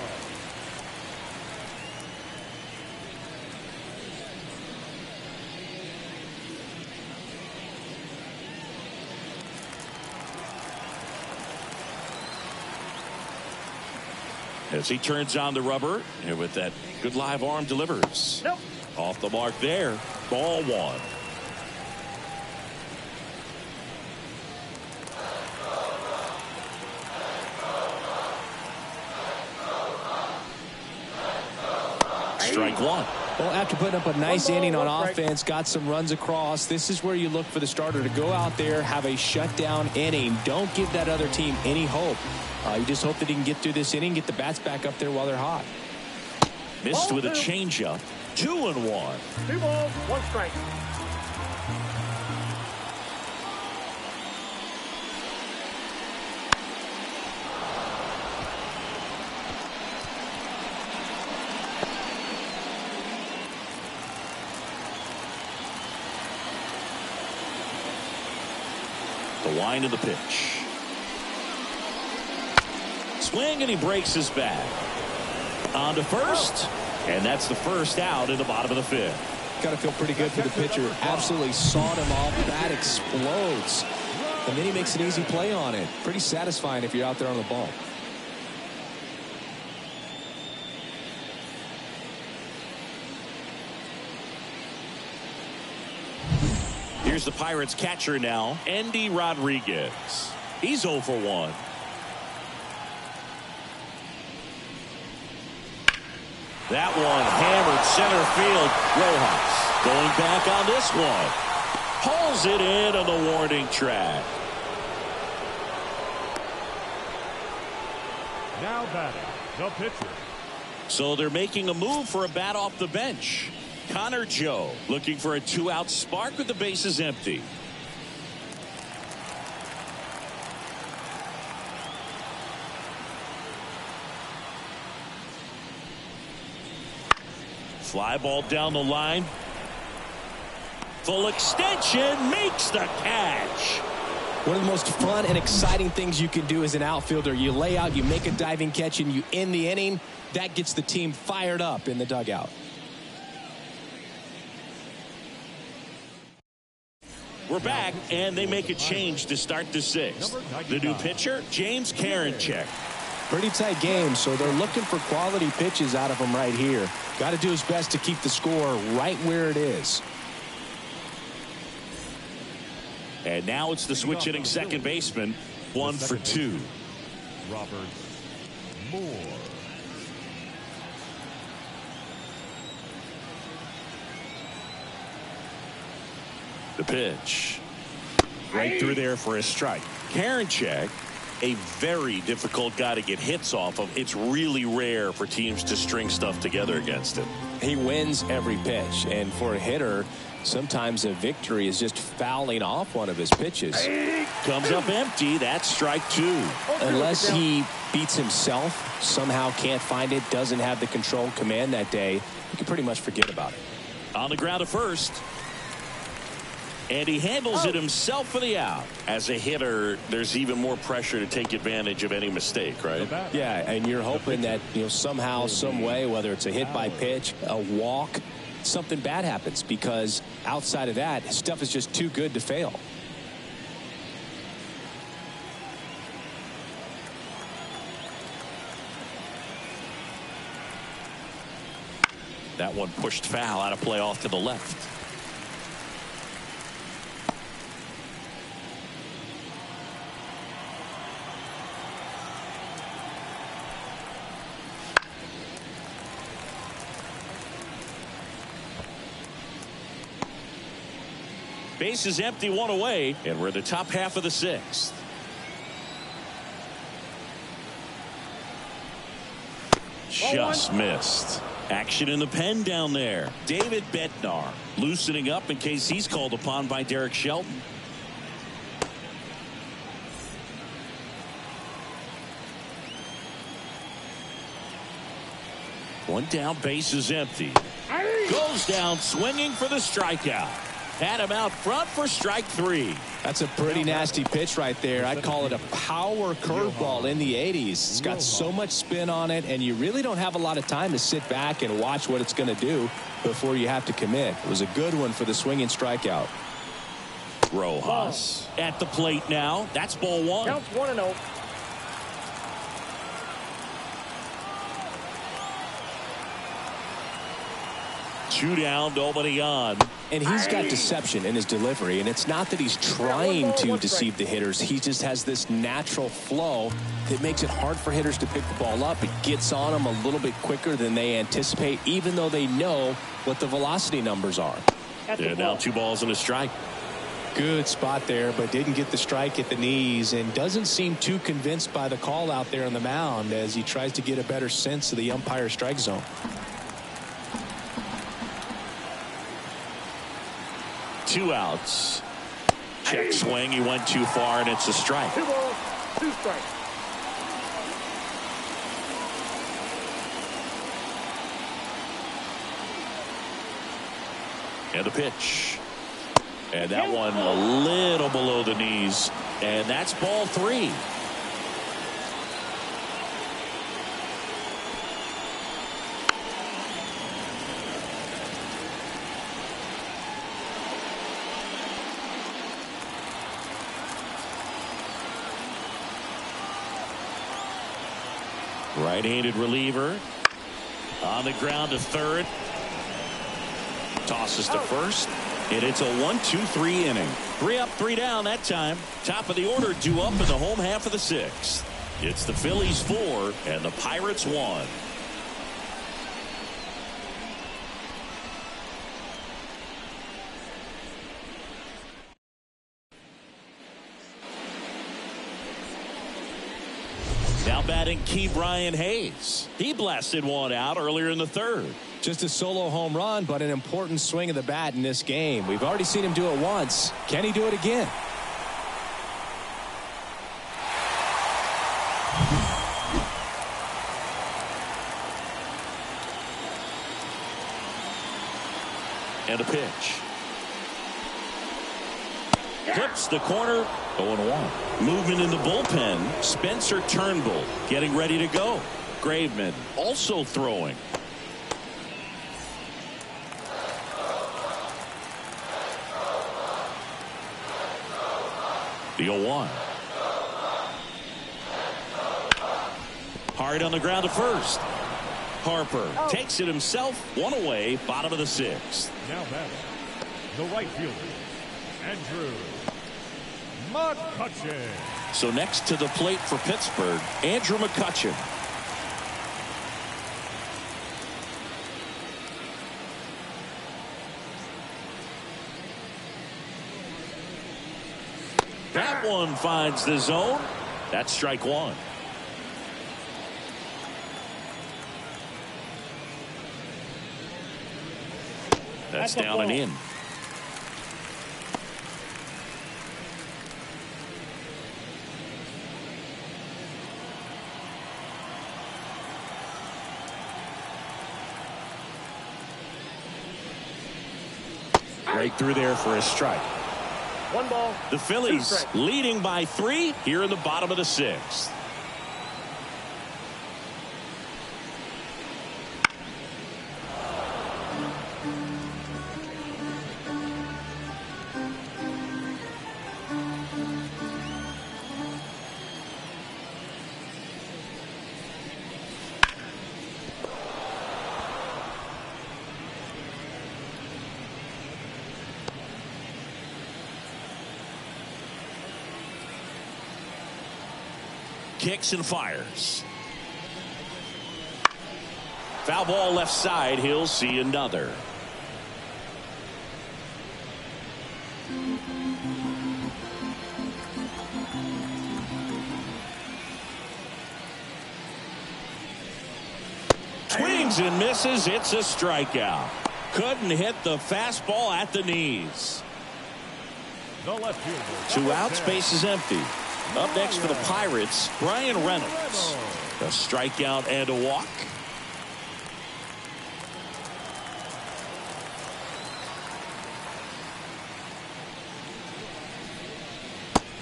As he turns on the rubber, and with that good live arm delivers. Nope. Off the mark there. Ball one. Strike one. Well, after putting up a nice inning on offense, got some runs across, this is where you look for the starter to go out there, have a shutdown inning. Don't give that other team any hope. You just hope that he can get through this inning, get the bats back up there while they're hot. Missed with a changeup. 2-1. 2 balls, 1 strike. The wind of the pitch. Swing, and he breaks his bat. On to first, and that's the first out in the bottom of the fifth. Got to feel pretty good for the pitcher. Absolutely sawed him off. Bat explodes. And then he makes an easy play on it. Pretty satisfying if you're out there on the ball. Here's the Pirates catcher now, Andy Rodriguez. He's 0 for 1. That one hammered center field. Rojas going back on this one. Pulls it in on the warning track. Now batting, the pitcher. So they're making a move for a bat off the bench. Connor Joe looking for a 2-out spark with the bases empty. Fly ball down the line. Full extension, makes the catch. One of the most fun and exciting things you can do as an outfielder. You lay out, you make a diving catch, and you end the inning. That gets the team fired up in the dugout. We're back, and they make a change to start the sixth. The new pitcher, James Karinchak. Pretty tight game, so they're looking for quality pitches out of him right here. Got to do his best to keep the score right where it is. And now it's the switch hitting second baseman, 1 for 2. Robert Moore. The pitch. Right through there for a strike. Karinchak, a very difficult guy to get hits off of. It's really rare for teams to string stuff together against him. He wins every pitch, and for a hitter, sometimes a victory is just fouling off one of his pitches. Comes up empty. That's strike 2. Unless he beats himself, somehow can't find it, doesn't have the control command that day, you can pretty much forget about it. On the ground at first. And he handles it himself for the out. As a hitter, there's even more pressure to take advantage of any mistake, right? Yeah, and you're hoping that, somehow, some way, whether it's a hit by pitch, a walk, something bad happens, because outside of that, stuff is just too good to fail. That one pushed foul, out of play off to the left. Base is empty, 1 away, and we're in the top half of the sixth. Just missed. Action in the pen down there. David Bednar loosening up in case he's called upon by Derek Shelton. One down, base is empty. Goes down swinging for the strikeout. Had him out front for strike 3. That's a pretty nasty pitch right there. I'd call it a power curveball in the 80s. It's got so much spin on it, and you really don't have a lot of time to sit back and watch what it's going to do before you have to commit. It was a good one for the swinging strikeout. Rojas at the plate now. That's ball 1. Counts 1-0. 2 down, nobody on. And he's got deception in his delivery, and it's not that he's trying to deceive the hitters. He just has this natural flow that makes it hard for hitters to pick the ball up. It gets on them a little bit quicker than they anticipate, even though they know what the velocity numbers are. And now 2 balls and a strike. Good spot there, but didn't get the strike at the knees, and doesn't seem too convinced by the call out there on the mound as he tries to get a better sense of the umpire strike zone. Two outs. Check swing. He went too far, and it's a strike. 2 balls, 2 strikes. And a pitch. And that one a little below the knees. And that's ball 3. Right-handed reliever on the ground to third. Tosses to first. And it's a 1-2-3 inning. 3 up, 3 down that time. Top of the order due up in the home half of the 6th. It's the Phillies 4 and the Pirates 1. Now batting key Brian Hayes. He blasted one out earlier in the 3rd. Just a solo home run, but an important swing of the bat in this game. We've already seen him do it once. Can he do it again? And a pitch. Clips the corner. 0-1. Movement in the bullpen. Spencer Turnbull getting ready to go. Graveman also throwing. The 0-1. Hard on the ground to first. Harper takes it himself. 1 away. Bottom of the 6th. Now batting, the right fielder, Andrew McCutchen. So next to the plate for Pittsburgh, Andrew McCutchen. That one finds the zone. That's strike 1. That's down and in. Right through there for a strike. 1 ball. The Phillies leading by 3 here in the bottom of the 6th. Kicks and fires. Foul ball left side. He'll see another. Swings and misses. It's a strikeout. Couldn't hit the fastball at the knees. The left fielder. 2 outs. Base is empty. Up next for the Pirates, Brian Reynolds. A strikeout and a walk.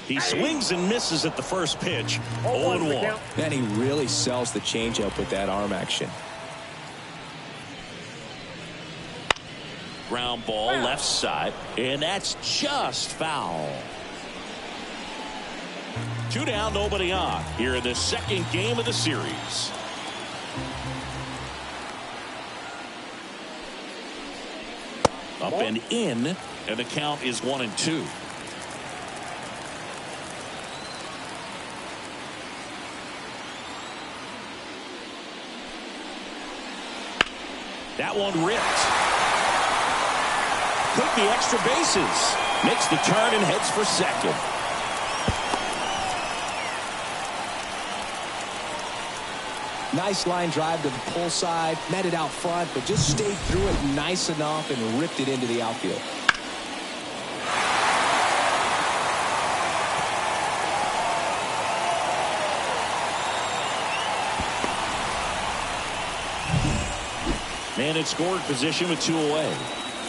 He swings and misses at the first pitch. 0-1. Man, he really sells the changeup with that arm action. Ground ball left side, and that's just foul. 2 down, nobody on here in the 2nd game of the series. Up and in, and the count is 1-2. That one ripped. Took the extra bases. Makes the turn and heads for second. Nice line drive to the pull side. Met it out front, but just stayed through it nice enough and ripped it into the outfield. Man in scoring position with 2 away.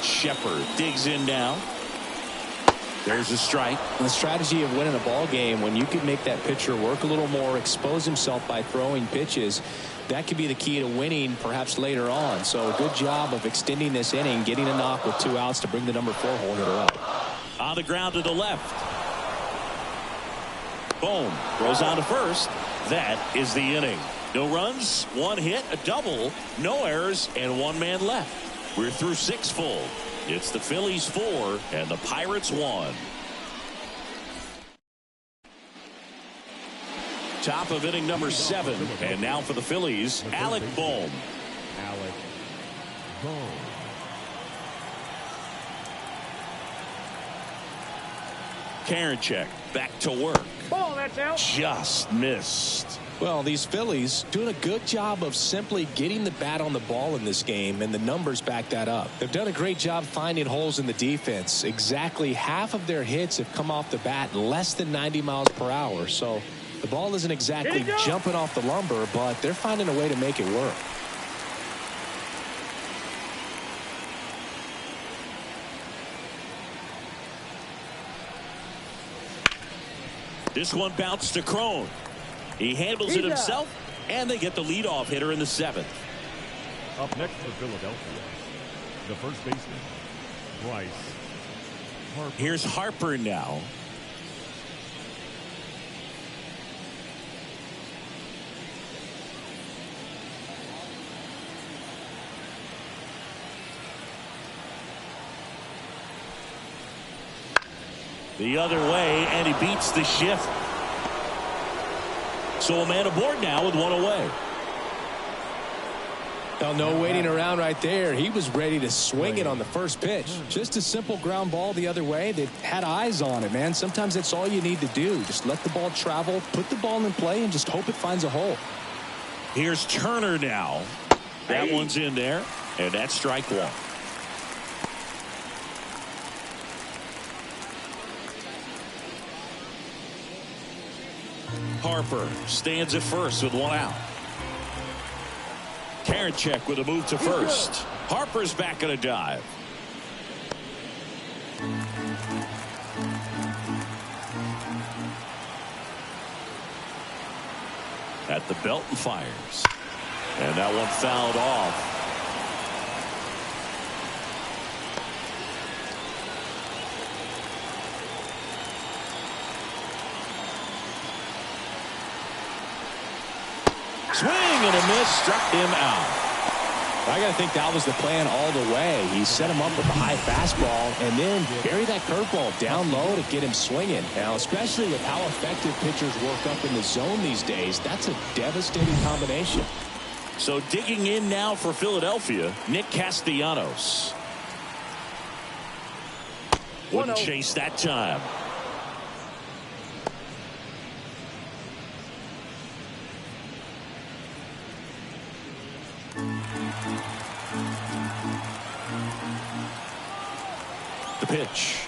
Shepard digs in now. There's a strike. The strategy of winning a ball game, when you can make that pitcher work a little more, expose himself by throwing pitches, that could be the key to winning perhaps later on. So a good job of extending this inning, getting a knock with 2 outs to bring the number 4 hole hitter up. On the ground to the left. Boom. Throws on to first. That is the inning. No runs, 1 hit, a double, no errors, and 1 man left. We're through 6 full. It's the Phillies 4 and the Pirates 1. Top of inning number 7. And now for the Phillies, Alec Bohm. Alec Bohm. Karinchak back to work. Ball, that's out. Just missed. Well, these Phillies doing a good job of simply getting the bat on the ball in this game, and the numbers back that up. They've done a great job finding holes in the defense. Exactly half of their hits have come off the bat less than 90 miles per hour. So the ball isn't exactly jumping off the lumber, but they're finding a way to make it work. This one bounced to Crone. He handles it himself, and they get the leadoff hitter in the 7th. Up next for Philadelphia, the first baseman, Bryce Harper. Here's Harper now. The other way, and he beats the shift. So a man aboard now with 1 away. Well, no waiting around right there. He was ready to swing it on the first pitch. Just a simple ground ball the other way. They had eyes on it, man. Sometimes that's all you need to do. Just let the ball travel, put the ball in play, and just hope it finds a hole. Here's Turner now. That one's in there, and that's strike 1. Harper stands at first with 1 out. Karinchak with a move to first. Harper's back in a dive. At the belt and fires. And that one fouled off. Swing and a miss, struck him out. I got to think that was the plan all the way. He set him up with a high fastball and then bury that curveball down low to get him swinging. Now, especially with how effective pitchers work up in the zone these days, that's a devastating combination. So digging in now for Philadelphia, Nick Castellanos. Wouldn't chase that time. The pitch.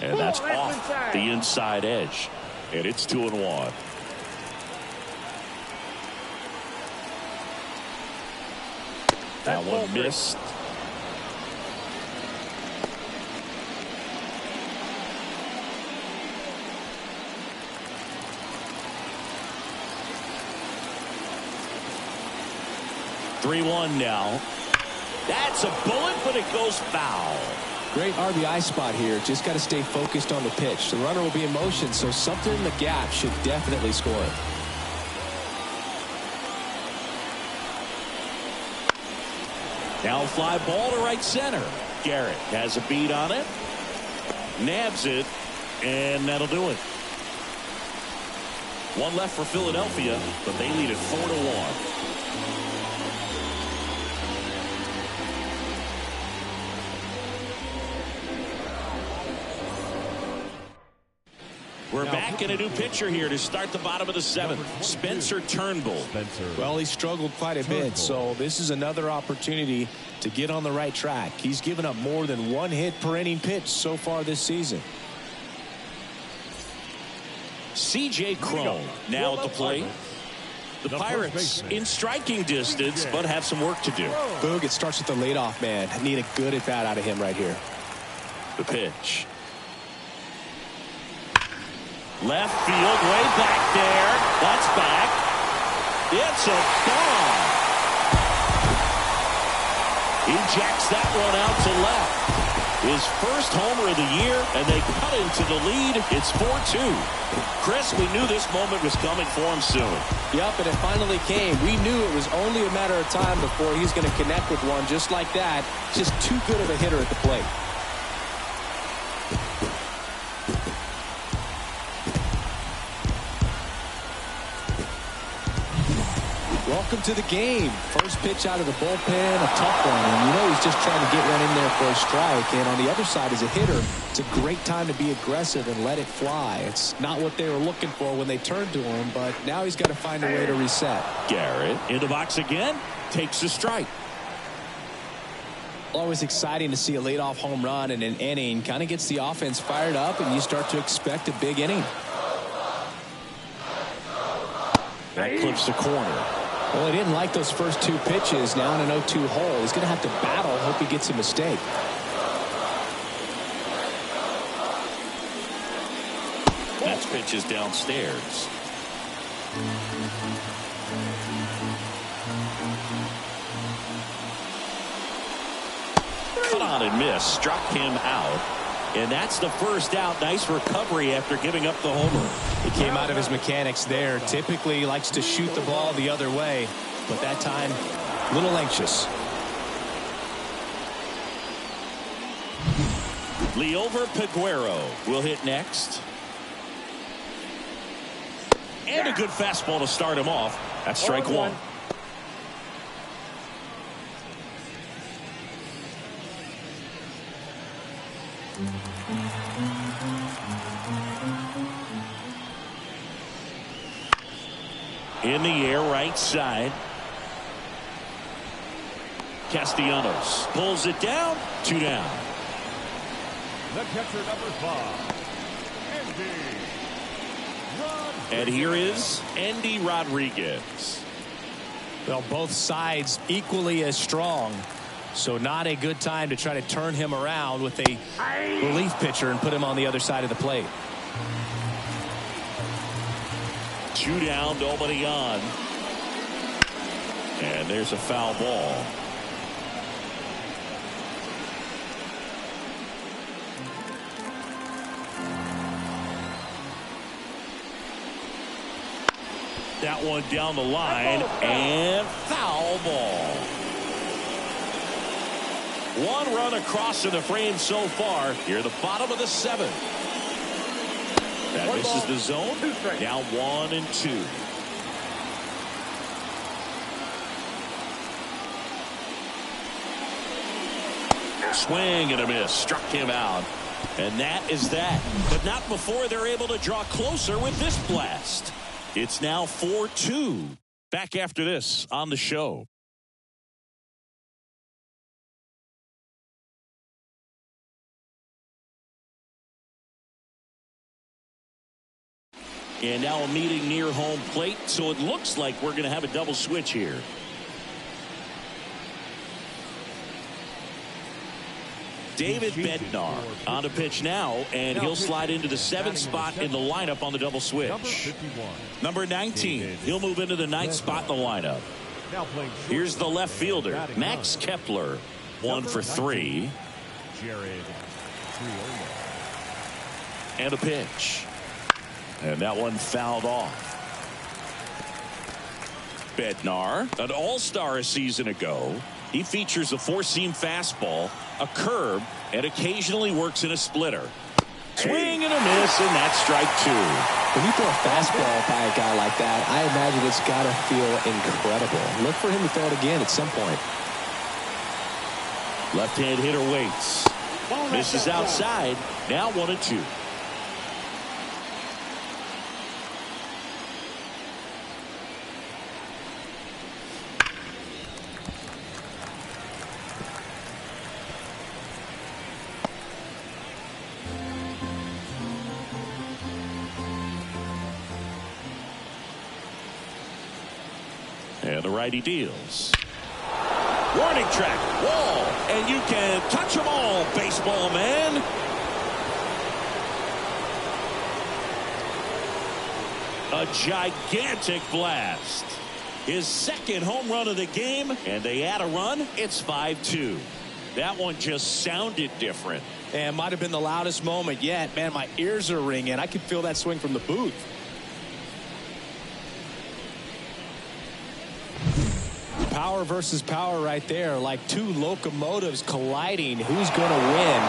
And that's off the inside edge. And it's 2-1. That one missed. Three-one now. That's a bullet, but it goes foul. Great RBI spot here. Just got to stay focused on the pitch. The runner will be in motion, so something in the gap should definitely score it. Now fly ball to right center. Garrett has a beat on it. Nabs it, and that'll do it. One left for Philadelphia, but they lead it 4-1. We're back in a new pitcher here to start the bottom of the seventh. Spencer Turnbull. Well, he struggled quite a bit, so this is another opportunity to get on the right track. He's given up more than one hit per inning pitch so far this season. C.J. Cron now at the plate. The Pirates in striking distance, but have some work to do. Boog, it starts with the leadoff man. Need a good at bat out of him right here. The pitch. Left field, way back there. That's back. It's a ball. He jacks that one out to left. His first homer of the year, and they cut into the lead. It's 4-2. Chris, we knew this moment was coming for him soon. Yep, and it finally came. We knew it was only a matter of time before he's going to connect with one just like that. Just too good of a hitter at the plate. Welcome to the game. First pitch out of the bullpen, a tough one. And you know he's just trying to get one in there for a strike. And on the other side, as a hitter, it's a great time to be aggressive and let it fly. It's not what they were looking for when they turned to him, but now he's got to find a way to reset. Garrett in the box again, takes a strike. Always exciting to see a leadoff home run in an inning. Kind of gets the offense fired up, and you start to expect a big inning. That clips the corner. Well, he didn't like those first two pitches. Now in an 0-2 hole. He's going to have to battle. Hope he gets a mistake. Next pitch is downstairs. Cut on and miss. Struck him out. And that's the first out. Nice recovery after giving up the homer. He came out of his mechanics there. Typically he likes to shoot the ball the other way, but that time a little anxious. Liover Peguero will hit next. And a good fastball to start him off. That's strike one. In the air, right side. Castellanos pulls it down. 2 down. The catcher, number 5, Andy. And here is Andy Rodriguez. Well, both sides equally as strong. So not a good time to try to turn him around with a relief pitcher and put him on the other side of the plate. 2 down, nobody on. And there's a foul ball. That one down the line, and foul ball. 1 run across in the frame so far. Here at the bottom of the 7th. That misses the zone. Now 1-2. Swing and a miss. Struck him out. And that is that. But not before they're able to draw closer with this blast. It's now 4-2. Back after this on the show. And now a meeting near home plate, so it looks like we're going to have a double switch here. David Bednar on the pitch now, and he'll slide into the 7th spot in the lineup on the double switch. Number 19, he'll move into the 9th spot in the lineup. Here's the left fielder, Max Kepler, 1 for 3. Jared Triolo. And a pitch. And that one fouled off. Bednar, an all-star a season ago. He features a four-seam fastball, a curve, and occasionally works in a splitter. Swing and a miss, and that's strike two. When you throw a fastball by a guy like that, I imagine it's got to feel incredible. Look for him to throw it again at some point. Left-hand hitter waits. Misses outside. Now 1-2. And the righty deals. Warning track, wall, and you can touch them all, baseball man. A gigantic blast. His second home run of the game, and they add a run. It's 5-2. That one just sounded different. And might have been the loudest moment yet. Man, my ears are ringing. I could feel that swing from the booth. Power versus power right there, like two locomotives colliding. Who's going to win?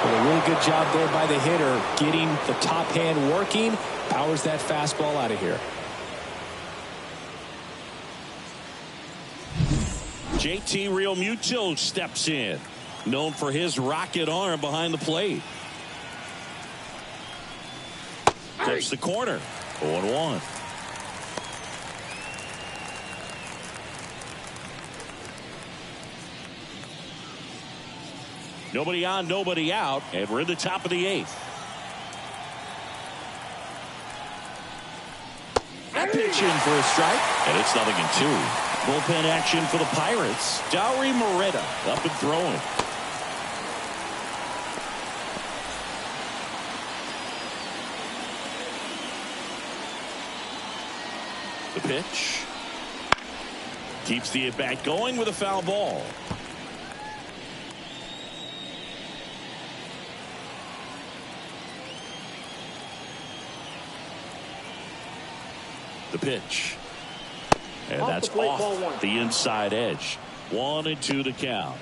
But a really good job there by the hitter, getting the top hand working. Powers that fastball out of here. JT Realmuto steps in, known for his rocket arm behind the plate. Clips the corner. 0-1. Nobody on, nobody out, and we're in the top of the 8th. That pitch in for a strike, and it's 0-2. Bullpen action for the Pirates. Dauri Moreta up and throwing. The pitch. Keeps the at-bat going with a foul ball. The pitch. And that's off the inside edge. 1-2 to count.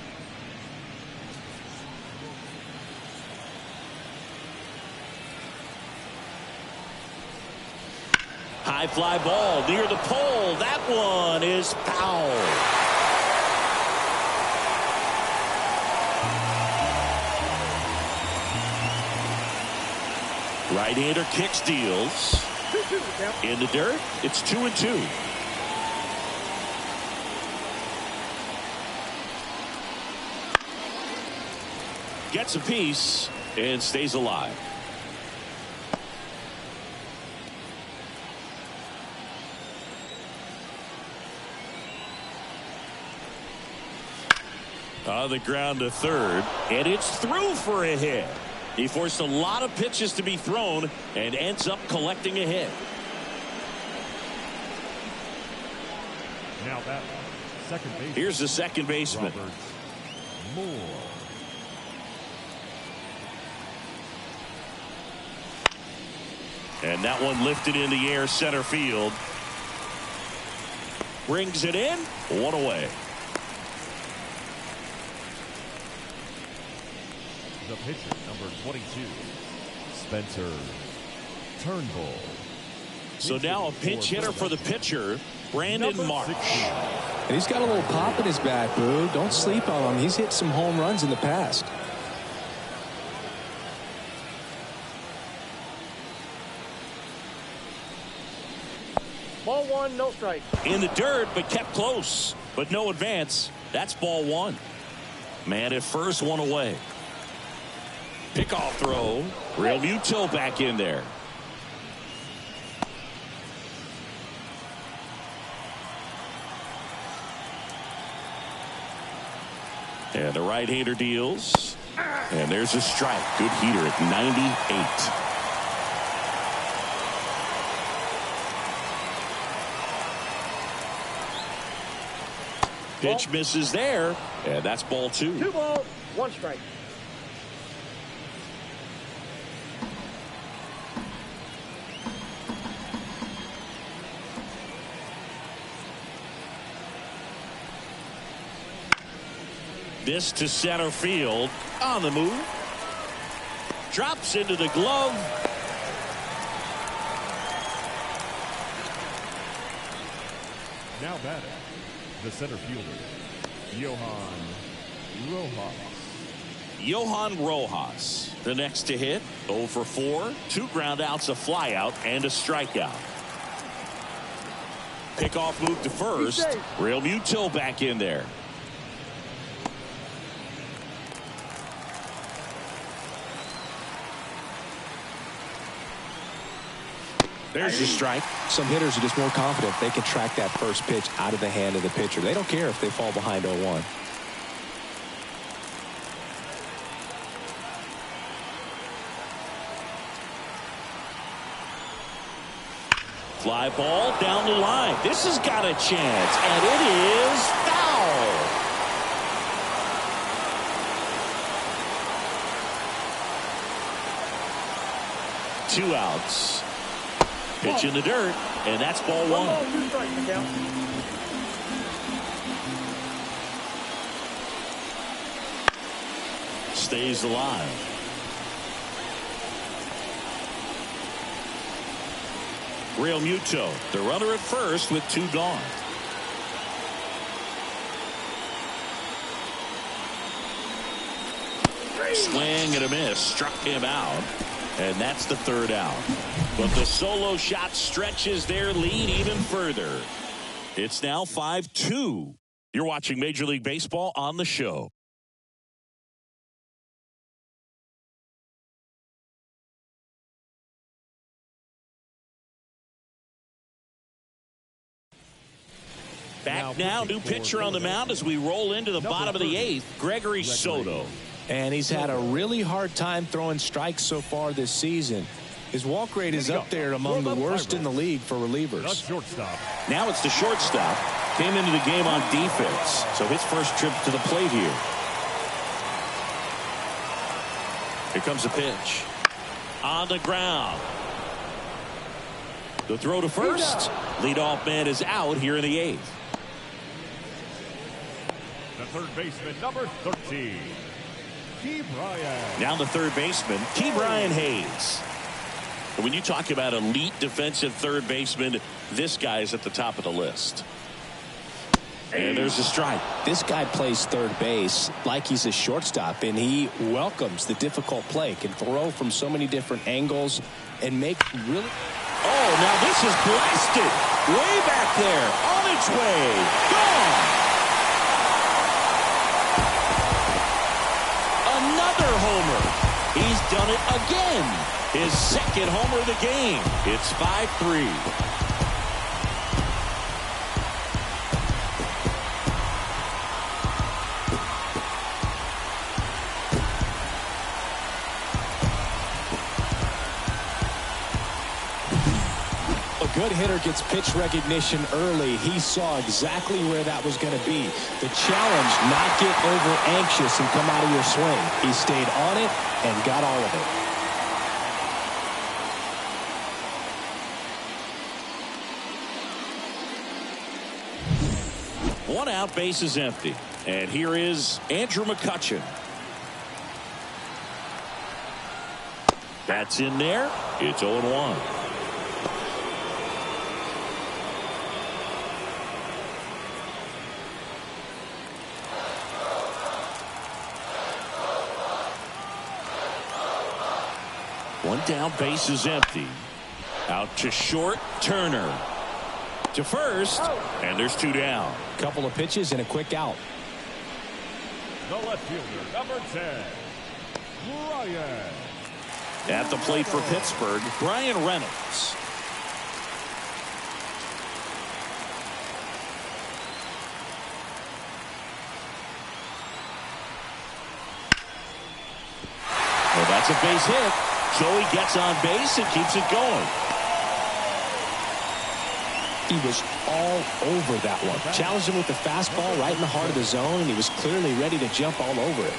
High fly ball near the pole. That one is foul. Right-hander kicks, deals. In the dirt, it's 2-2. Gets a piece and stays alive. On the ground to third, and it's through for a hit. He forced a lot of pitches to be thrown and ends up collecting a hit. Now that second base. Here's the second baseman. Robert Moore. And that one lifted in the air center field. Brings it in. One away. The pitcher, number 22, Spencer Turnbull. So now a pinch hitter for the pitcher, Brandon Marsh. And he's got a little pop in his bat, Boo. Don't sleep on him. He's hit some home runs in the past. Ball one, no strike. In the dirt, but kept close. But no advance. That's ball one. Man at first, one away. Pickoff throw. Realmuto back in there. And the right-hander deals. And there's a strike. Good heater at 98. Pitch misses there. And that's ball two. 2 balls, 1 strike. This to center field. On the move. Drops into the glove. Now batting, the center fielder, Johan Rojas. The next to hit, 0 for 4, 2 ground outs, a flyout, and a strikeout. Pickoff move to first. Real Muto back in there. There's the strike. Some hitters are just more confident they can track that first pitch out of the hand of the pitcher. They don't care if they fall behind 0-1. Fly ball down the line. This has got a chance, and it is foul. Two outs. Pitch in the dirt, and that's ball one. Stays alive. Real Muto, the runner at first with 2 gone. Swing and a miss, struck him out, and that's the 3rd out. But the solo shot stretches their lead even further. It's now 5-2. You're watching Major League Baseball on the show. Back now, new pitcher on the mound as we roll into the bottom of the 8th, Gregory Soto. And he's had a really hard time throwing strikes so far this season. His walk rate is up there among the worst in the league for relievers. Now it's the shortstop. Came into the game on defense, so his first trip to the plate here. Here comes the pitch. On the ground. The throw to first. Leadoff man is out here in the 8th. The third baseman, number 13, Key Bryant. Now the third baseman, Ke'Bryan Hayes. And when you talk about elite defensive third baseman, this guy is at the top of the list. And there's a strike. This guy plays third base like he's a shortstop, and he welcomes the difficult play, can throw from so many different angles and make really... Oh, now this is blasted. Way back there. On its way. Gone. Another homer. He's done it again. His second homer of the game. It's 5-3. Good hitter gets pitch recognition early. He saw exactly where that was going to be. The challenge, not get over anxious and come out of your swing. He stayed on it and got all of it. One out, base is empty. And here is Andrew McCutchen. That's in there. It's 0-1. One down, base is empty. Out to short, Turner. To first, and there's 2 down. Couple of pitches and a quick out. The left fielder, number 10, Bryant. At the plate for Pittsburgh, Brian Reynolds. Well, that's a base hit. Joey gets on base and keeps it going. He was all over that one. Challenged him with the fastball right in the heart of the zone, and he was clearly ready to jump all over it.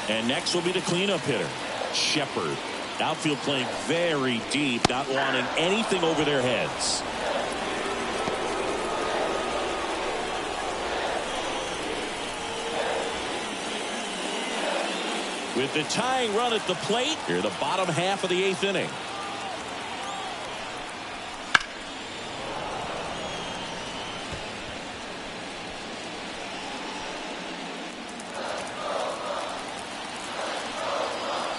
And next will be the cleanup hitter, Shepard. Outfield playing very deep, not wanting anything over their heads. with the tying run at the plate here, the bottom half of the 8th inning.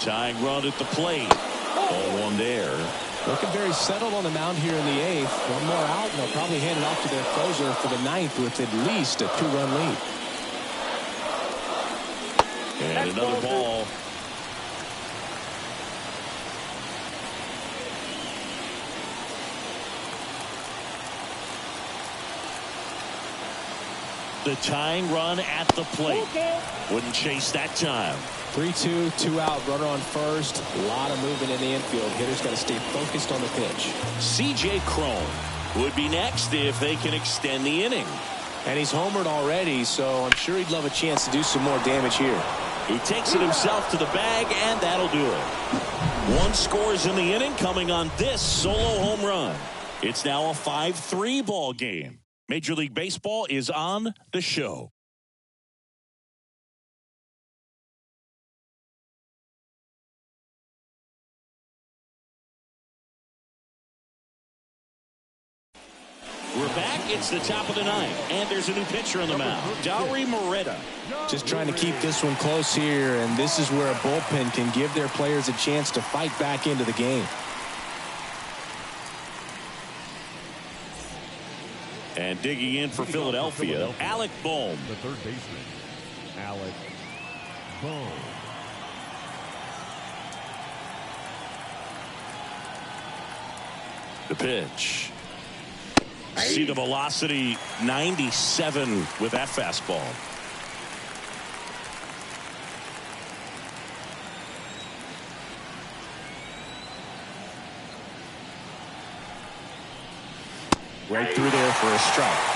Tying run at the plate. 0-1 there. Looking very settled on the mound here in the 8th. One more out, and they'll probably hand it off to their closer for the 9th with at least a 2-run lead. And another ball. The tying run at the plate. Wouldn't chase that time. 3-2, 2 out, runner on first. A lot of movement in the infield. Hitters got to stay focused on the pitch. C.J. Cron would be next if they can extend the inning. And he's homered already, so I'm sure he'd love a chance to do some more damage here. He takes it himself to the bag, and that'll do it. 1 scores in the inning coming on this solo home run. It's now a 5-3 ball game. Major League Baseball is on the show. We're back. It's the top of the 9th, and there's a new pitcher on the mound, Dauri Moreta. Just trying to keep this one close here, and this is where a bullpen can give their players a chance to fight back into the game. And digging in for Philadelphia, Alec Bohm. The third baseman, Alec Bohm. The pitch. See the velocity, 97 with that fastball. Right through there for a strike.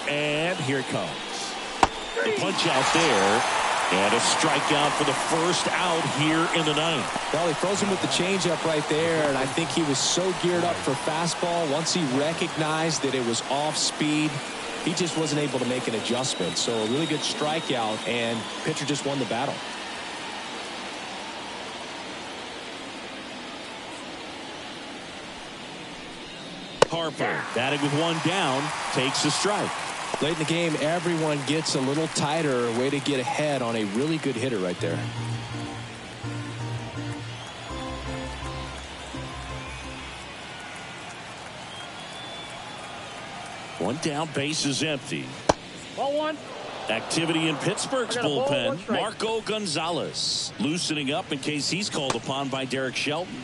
And here it comes. The punch out there. And a strikeout for the first out here in the 9th. Well, he throws him with the changeup right there, and I think he was so geared up for fastball. Once he recognized that it was off speed, he just wasn't able to make an adjustment. So a really good strikeout, and pitcher just won the battle. Harper batting with 1 down, takes a strike. Late in the game, everyone gets a little tighter. Way to get ahead on a really good hitter right there. One down, base is empty. Ball 1. Activity in Pittsburgh's bullpen. Ball, Marco Gonzalez loosening up in case he's called upon by Derek Shelton.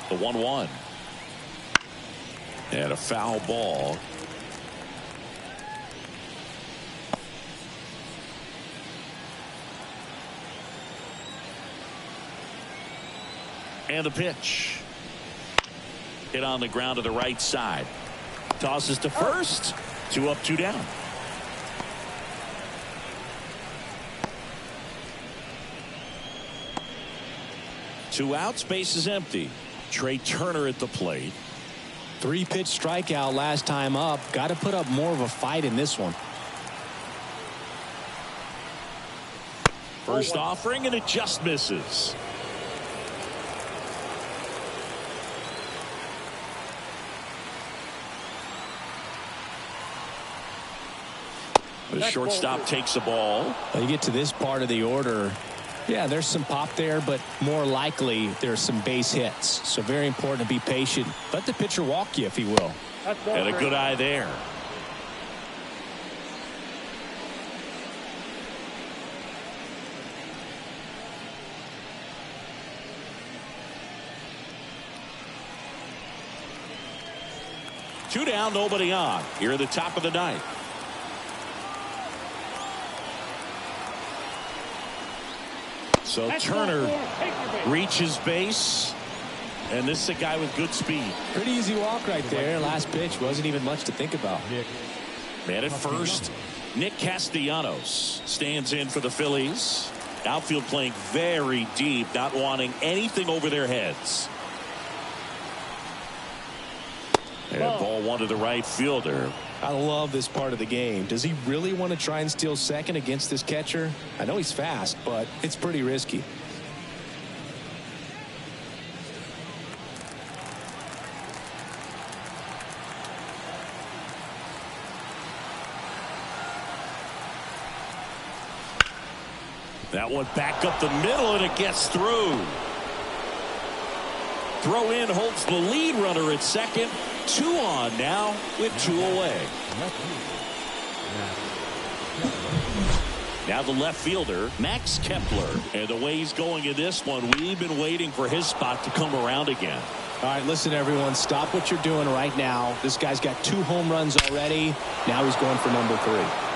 The 1-1. And a foul ball. And the pitch. Hit on the ground to the right side. Tosses to first. 2 up, 2 down. Two outs, base is empty. Trey Turner at the plate. 3-pitch strikeout last time up. Got to put up more of a fight in this one. First offering, and it just misses. The shortstop takes the ball. Well, you get to this part of the order. Yeah, there's some pop there, but more likely there's some base hits. So very important to be patient. Let the pitcher walk you, if he will. And a good eye there. Two down, nobody on. Here at the top of the 9th. So Turner reaches base, and this is a guy with good speed. Pretty easy walk right there. Last pitch wasn't even much to think about. Nick Man at first, Nick Castellanos stands in for the Phillies. Outfield playing very deep, not wanting anything over their heads. And ball one to the right fielder. I love this part of the game. Does he really want to try and steal second against this catcher? I know he's fast, but it's pretty risky. That one back up the middle, and it gets through. Throw in holds the lead runner at second. 2 on now with 2 away. Now the left fielder, Max Kepler. And the way he's going in this one, we've been waiting for his spot to come around again. All right, listen, everyone. Stop what you're doing right now. This guy's got 2 home runs already. Now he's going for number 3.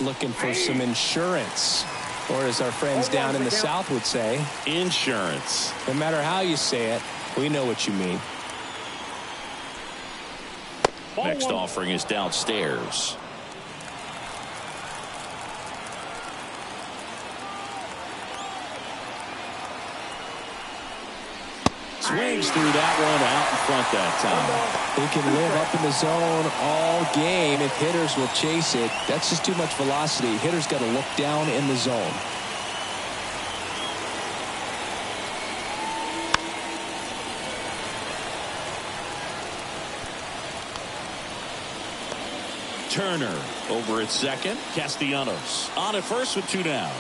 Looking for some insurance, or as our friends down in the South would say, insurance. No matter how you say it, we know what you mean. Next offering is downstairs. Swings through that one out in front that time. He can live up in the zone all game if hitters will chase it. That's just too much velocity. Hitters got to look down in the zone. Turner over at second. Castellanos on at first with 2 down.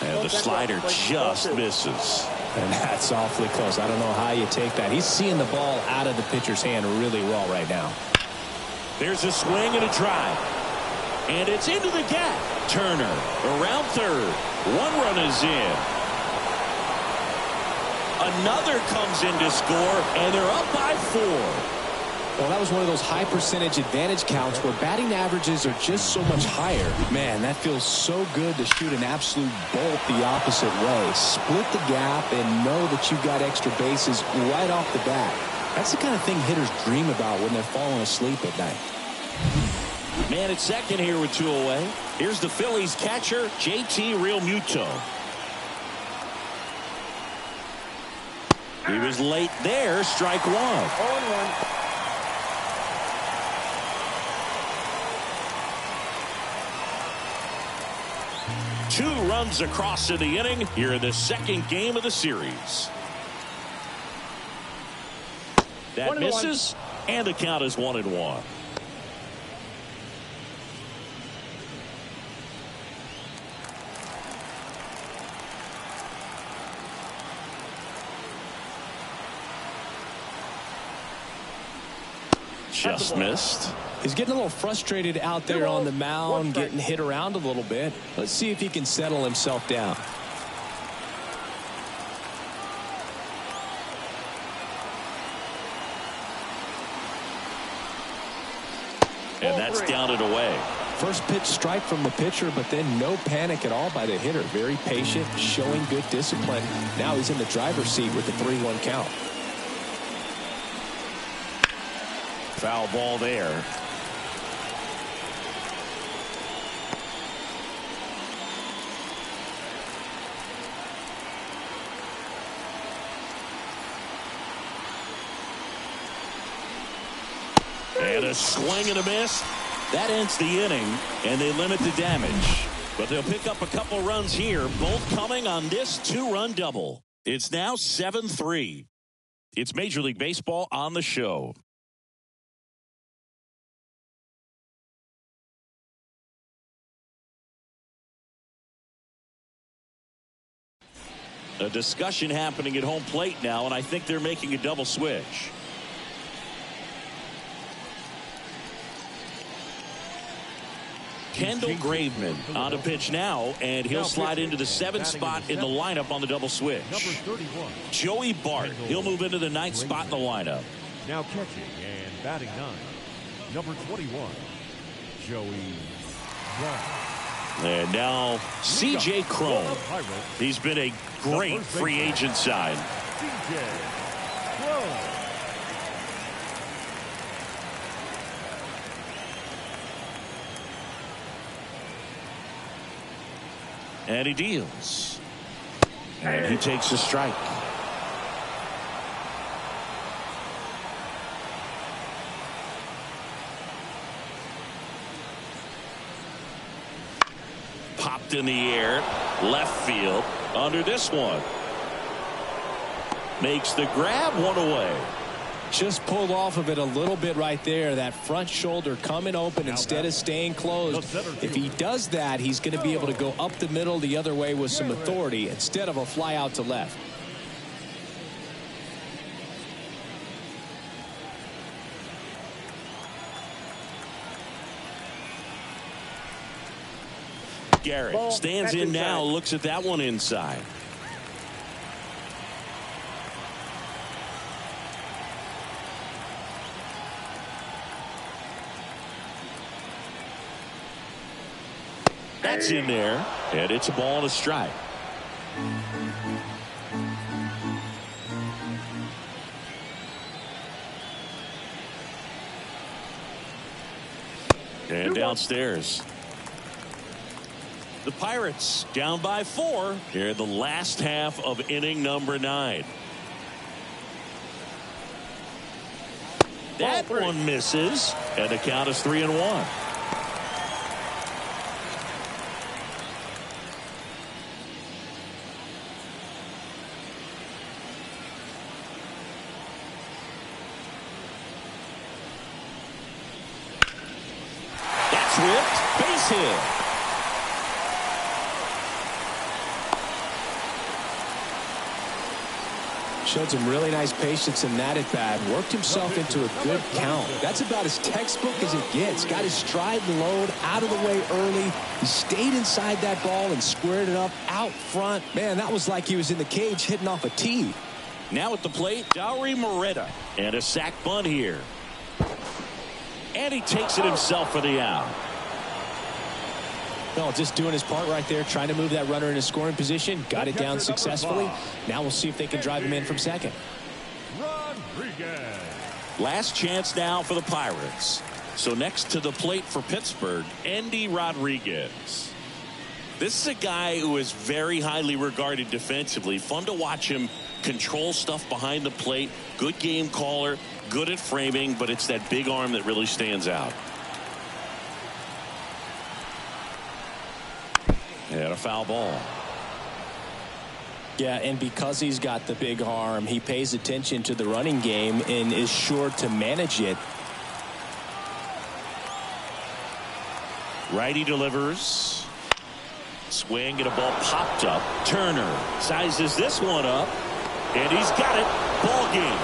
And the slider just misses. And that's awfully close. I don't know how you take that. He's seeing the ball out of the pitcher's hand really well right now. There's a swing and a drive. And it's into the gap. Turner around third. 1 run is in. Another comes in to score, and they're up by 4. Well, that was one of those high percentage advantage counts where batting averages are just so much higher. Man, that feels so good to shoot an absolute bolt the opposite way. Split the gap and know that you've got extra bases right off the bat. That's the kind of thing hitters dream about when they're falling asleep at night. Man at second here with 2 away. Here's the Phillies catcher, JT Realmuto. He was late there, strike 1. 0-1. 2 runs across in the inning here in the second game of the series. That misses, and the count is 1-1. Just missed. He's getting a little frustrated out there on the mound, getting hit around a little bit. Let's see if he can settle himself down. And that's down and away. First pitch strike from the pitcher, but then no panic at all by the hitter. Very patient, showing good discipline. Now he's in the driver's seat with the 3-1 count. Foul ball there. And a swing and a miss. That ends the inning, and they limit the damage. But they'll pick up a couple runs here, both coming on this 2-run double. It's now 7-3. It's Major League Baseball on the show. A discussion happening at home plate now, and I think they're making a double switch. Kendall Graveman on a pitch now, and he'll slide into the 7th spot in the lineup on the double switch. Number 31. Joey Bart, he'll move into the 9th spot in the lineup. Now catching and batting 9. Number 21. Joey Vaughn. And now C.J. Cron. He's been a great free agent sign. C.J. Cron. And he deals. And he takes a strike. Popped in the air, left field, under this one. Makes the grab, one away. Just pulled off of it a little bit right there. That front shoulder coming open instead of staying closed. If he does that, he's going to be able to go up the middle the other way with some authority instead of a fly out to left. Garrett stands in now, looks at that one inside. That's in there, and it's a ball and a strike. And downstairs. The Pirates down by 4 here in the last half of inning number 9. That one misses, and the count is 3-1. That's whipped, base hit. Showed some really nice patience in that at bat. Worked himself into a good count. That's about as textbook as it gets. Got his stride and load out of the way early. He stayed inside that ball and squared it up out front. Man, that was like he was in the cage hitting off a tee. Now at the plate, Dauri Moreta. And a sac bunt here. And he takes it himself for the out. No, just doing his part right there, trying to move that runner in a scoring position. Got it down successfully. Now we'll see if they can drive him in from second. Rodriguez. Last chance now for the Pirates. So next to the plate for Pittsburgh, Endy Rodriguez. This is a guy who is very highly regarded defensively. Fun to watch him control stuff behind the plate. Good game caller, good at framing, but it's that big arm that really stands out. And a foul ball. Yeah, and because he's got the big arm, he pays attention to the running game and is sure to manage it. Righty delivers. Swing and a ball popped up. Turner sizes this one up. And he's got it. Ball game.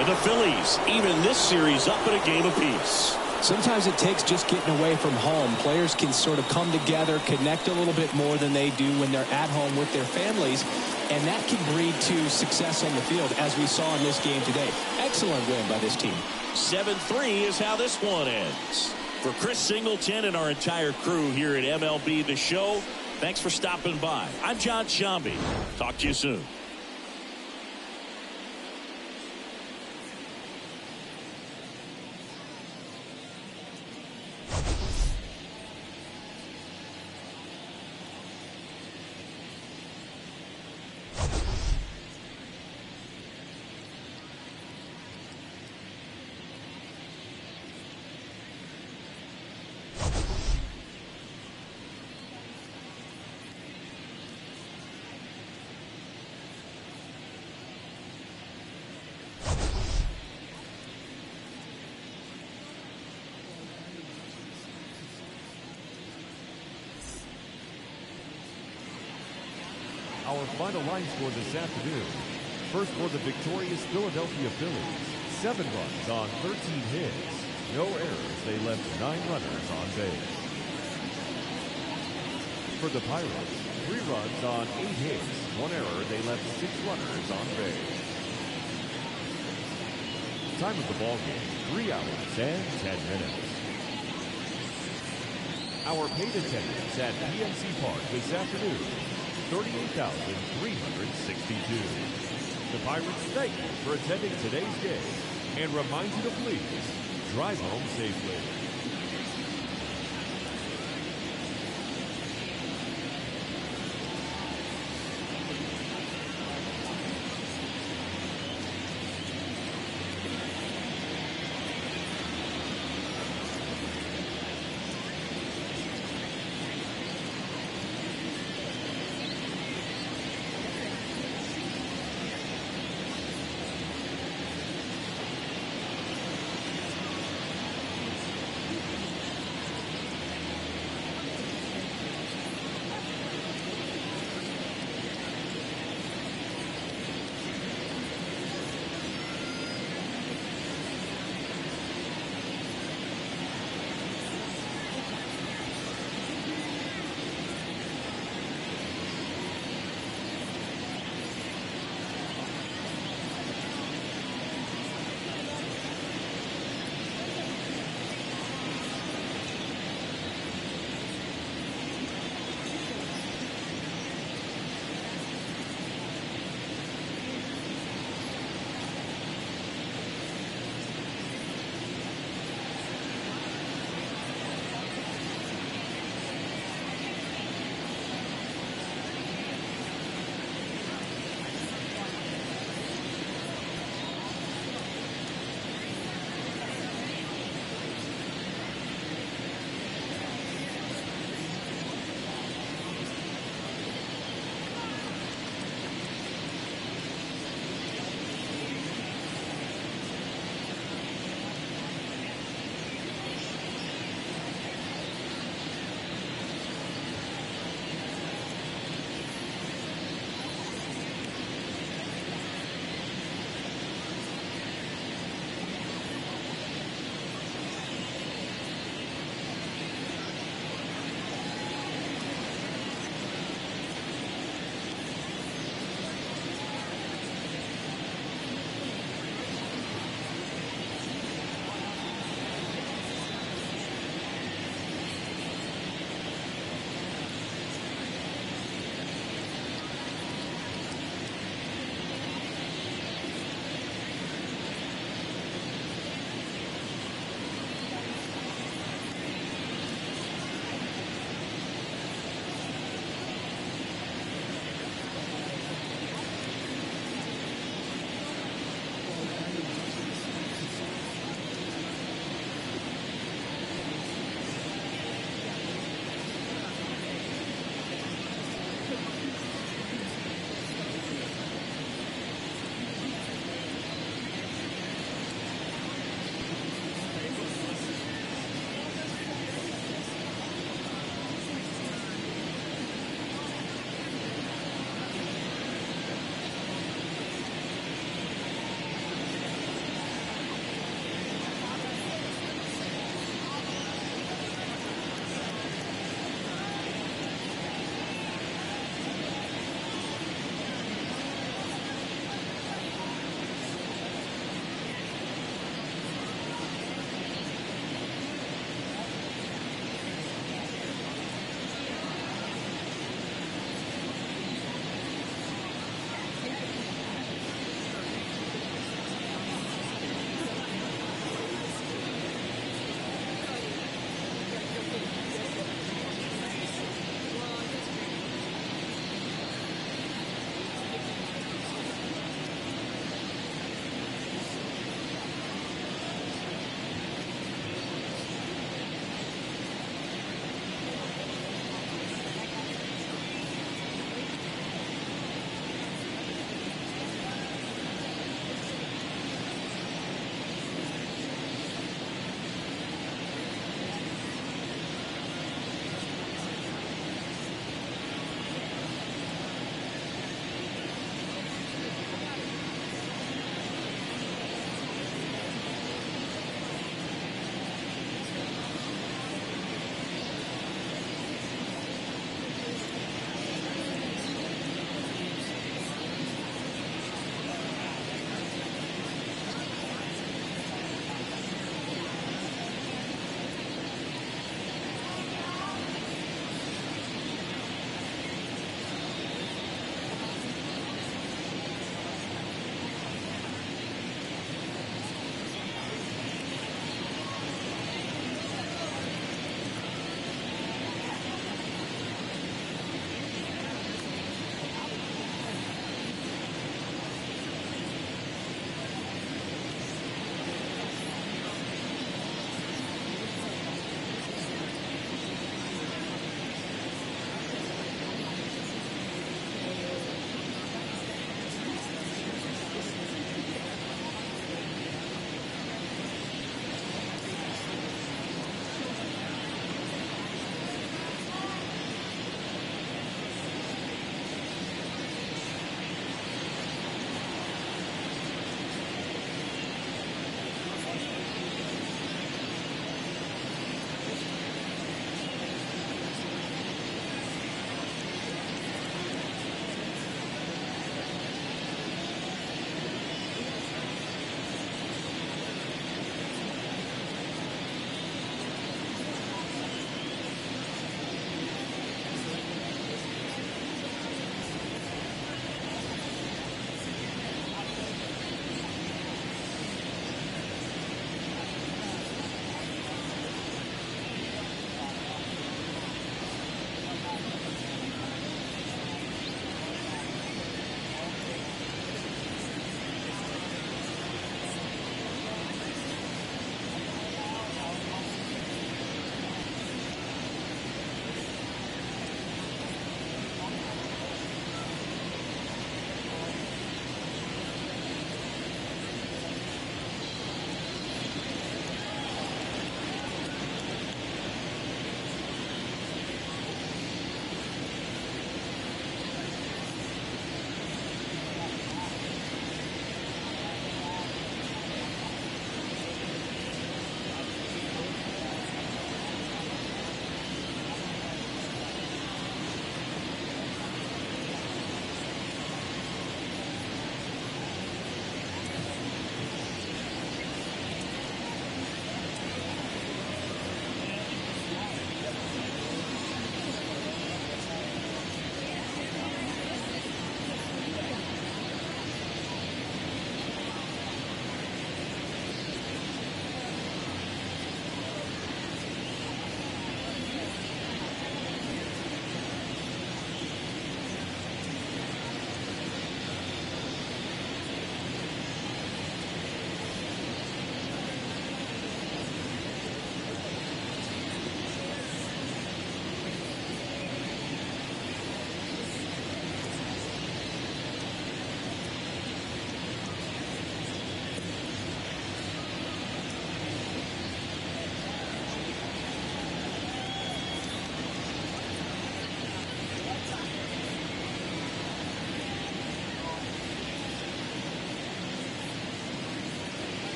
And the Phillies even this series up in a game apiece. Sometimes it takes just getting away from home. Players can sort of come together, connect a little bit more than they do when they're at home with their families, and that can breed to success on the field, as we saw in this game today. Excellent win by this team. 7-3 is how this one ends. For Chris Singleton and our entire crew here at MLB The Show, thanks for stopping by. I'm John Shambi. Talk to you soon. Our final line score this afternoon. First for the victorious Philadelphia Phillies, 7 runs on 13 hits. No errors. They left 9 runners on base. For the Pirates, 3 runs on 8 hits. 1 error. They left 6 runners on base. Time of the ball game, 3 hours and 10 minutes. Our paid attendance at PNC Park this afternoon, 38,362. The Pirates thank you for attending today's game and remind you to please drive home safely.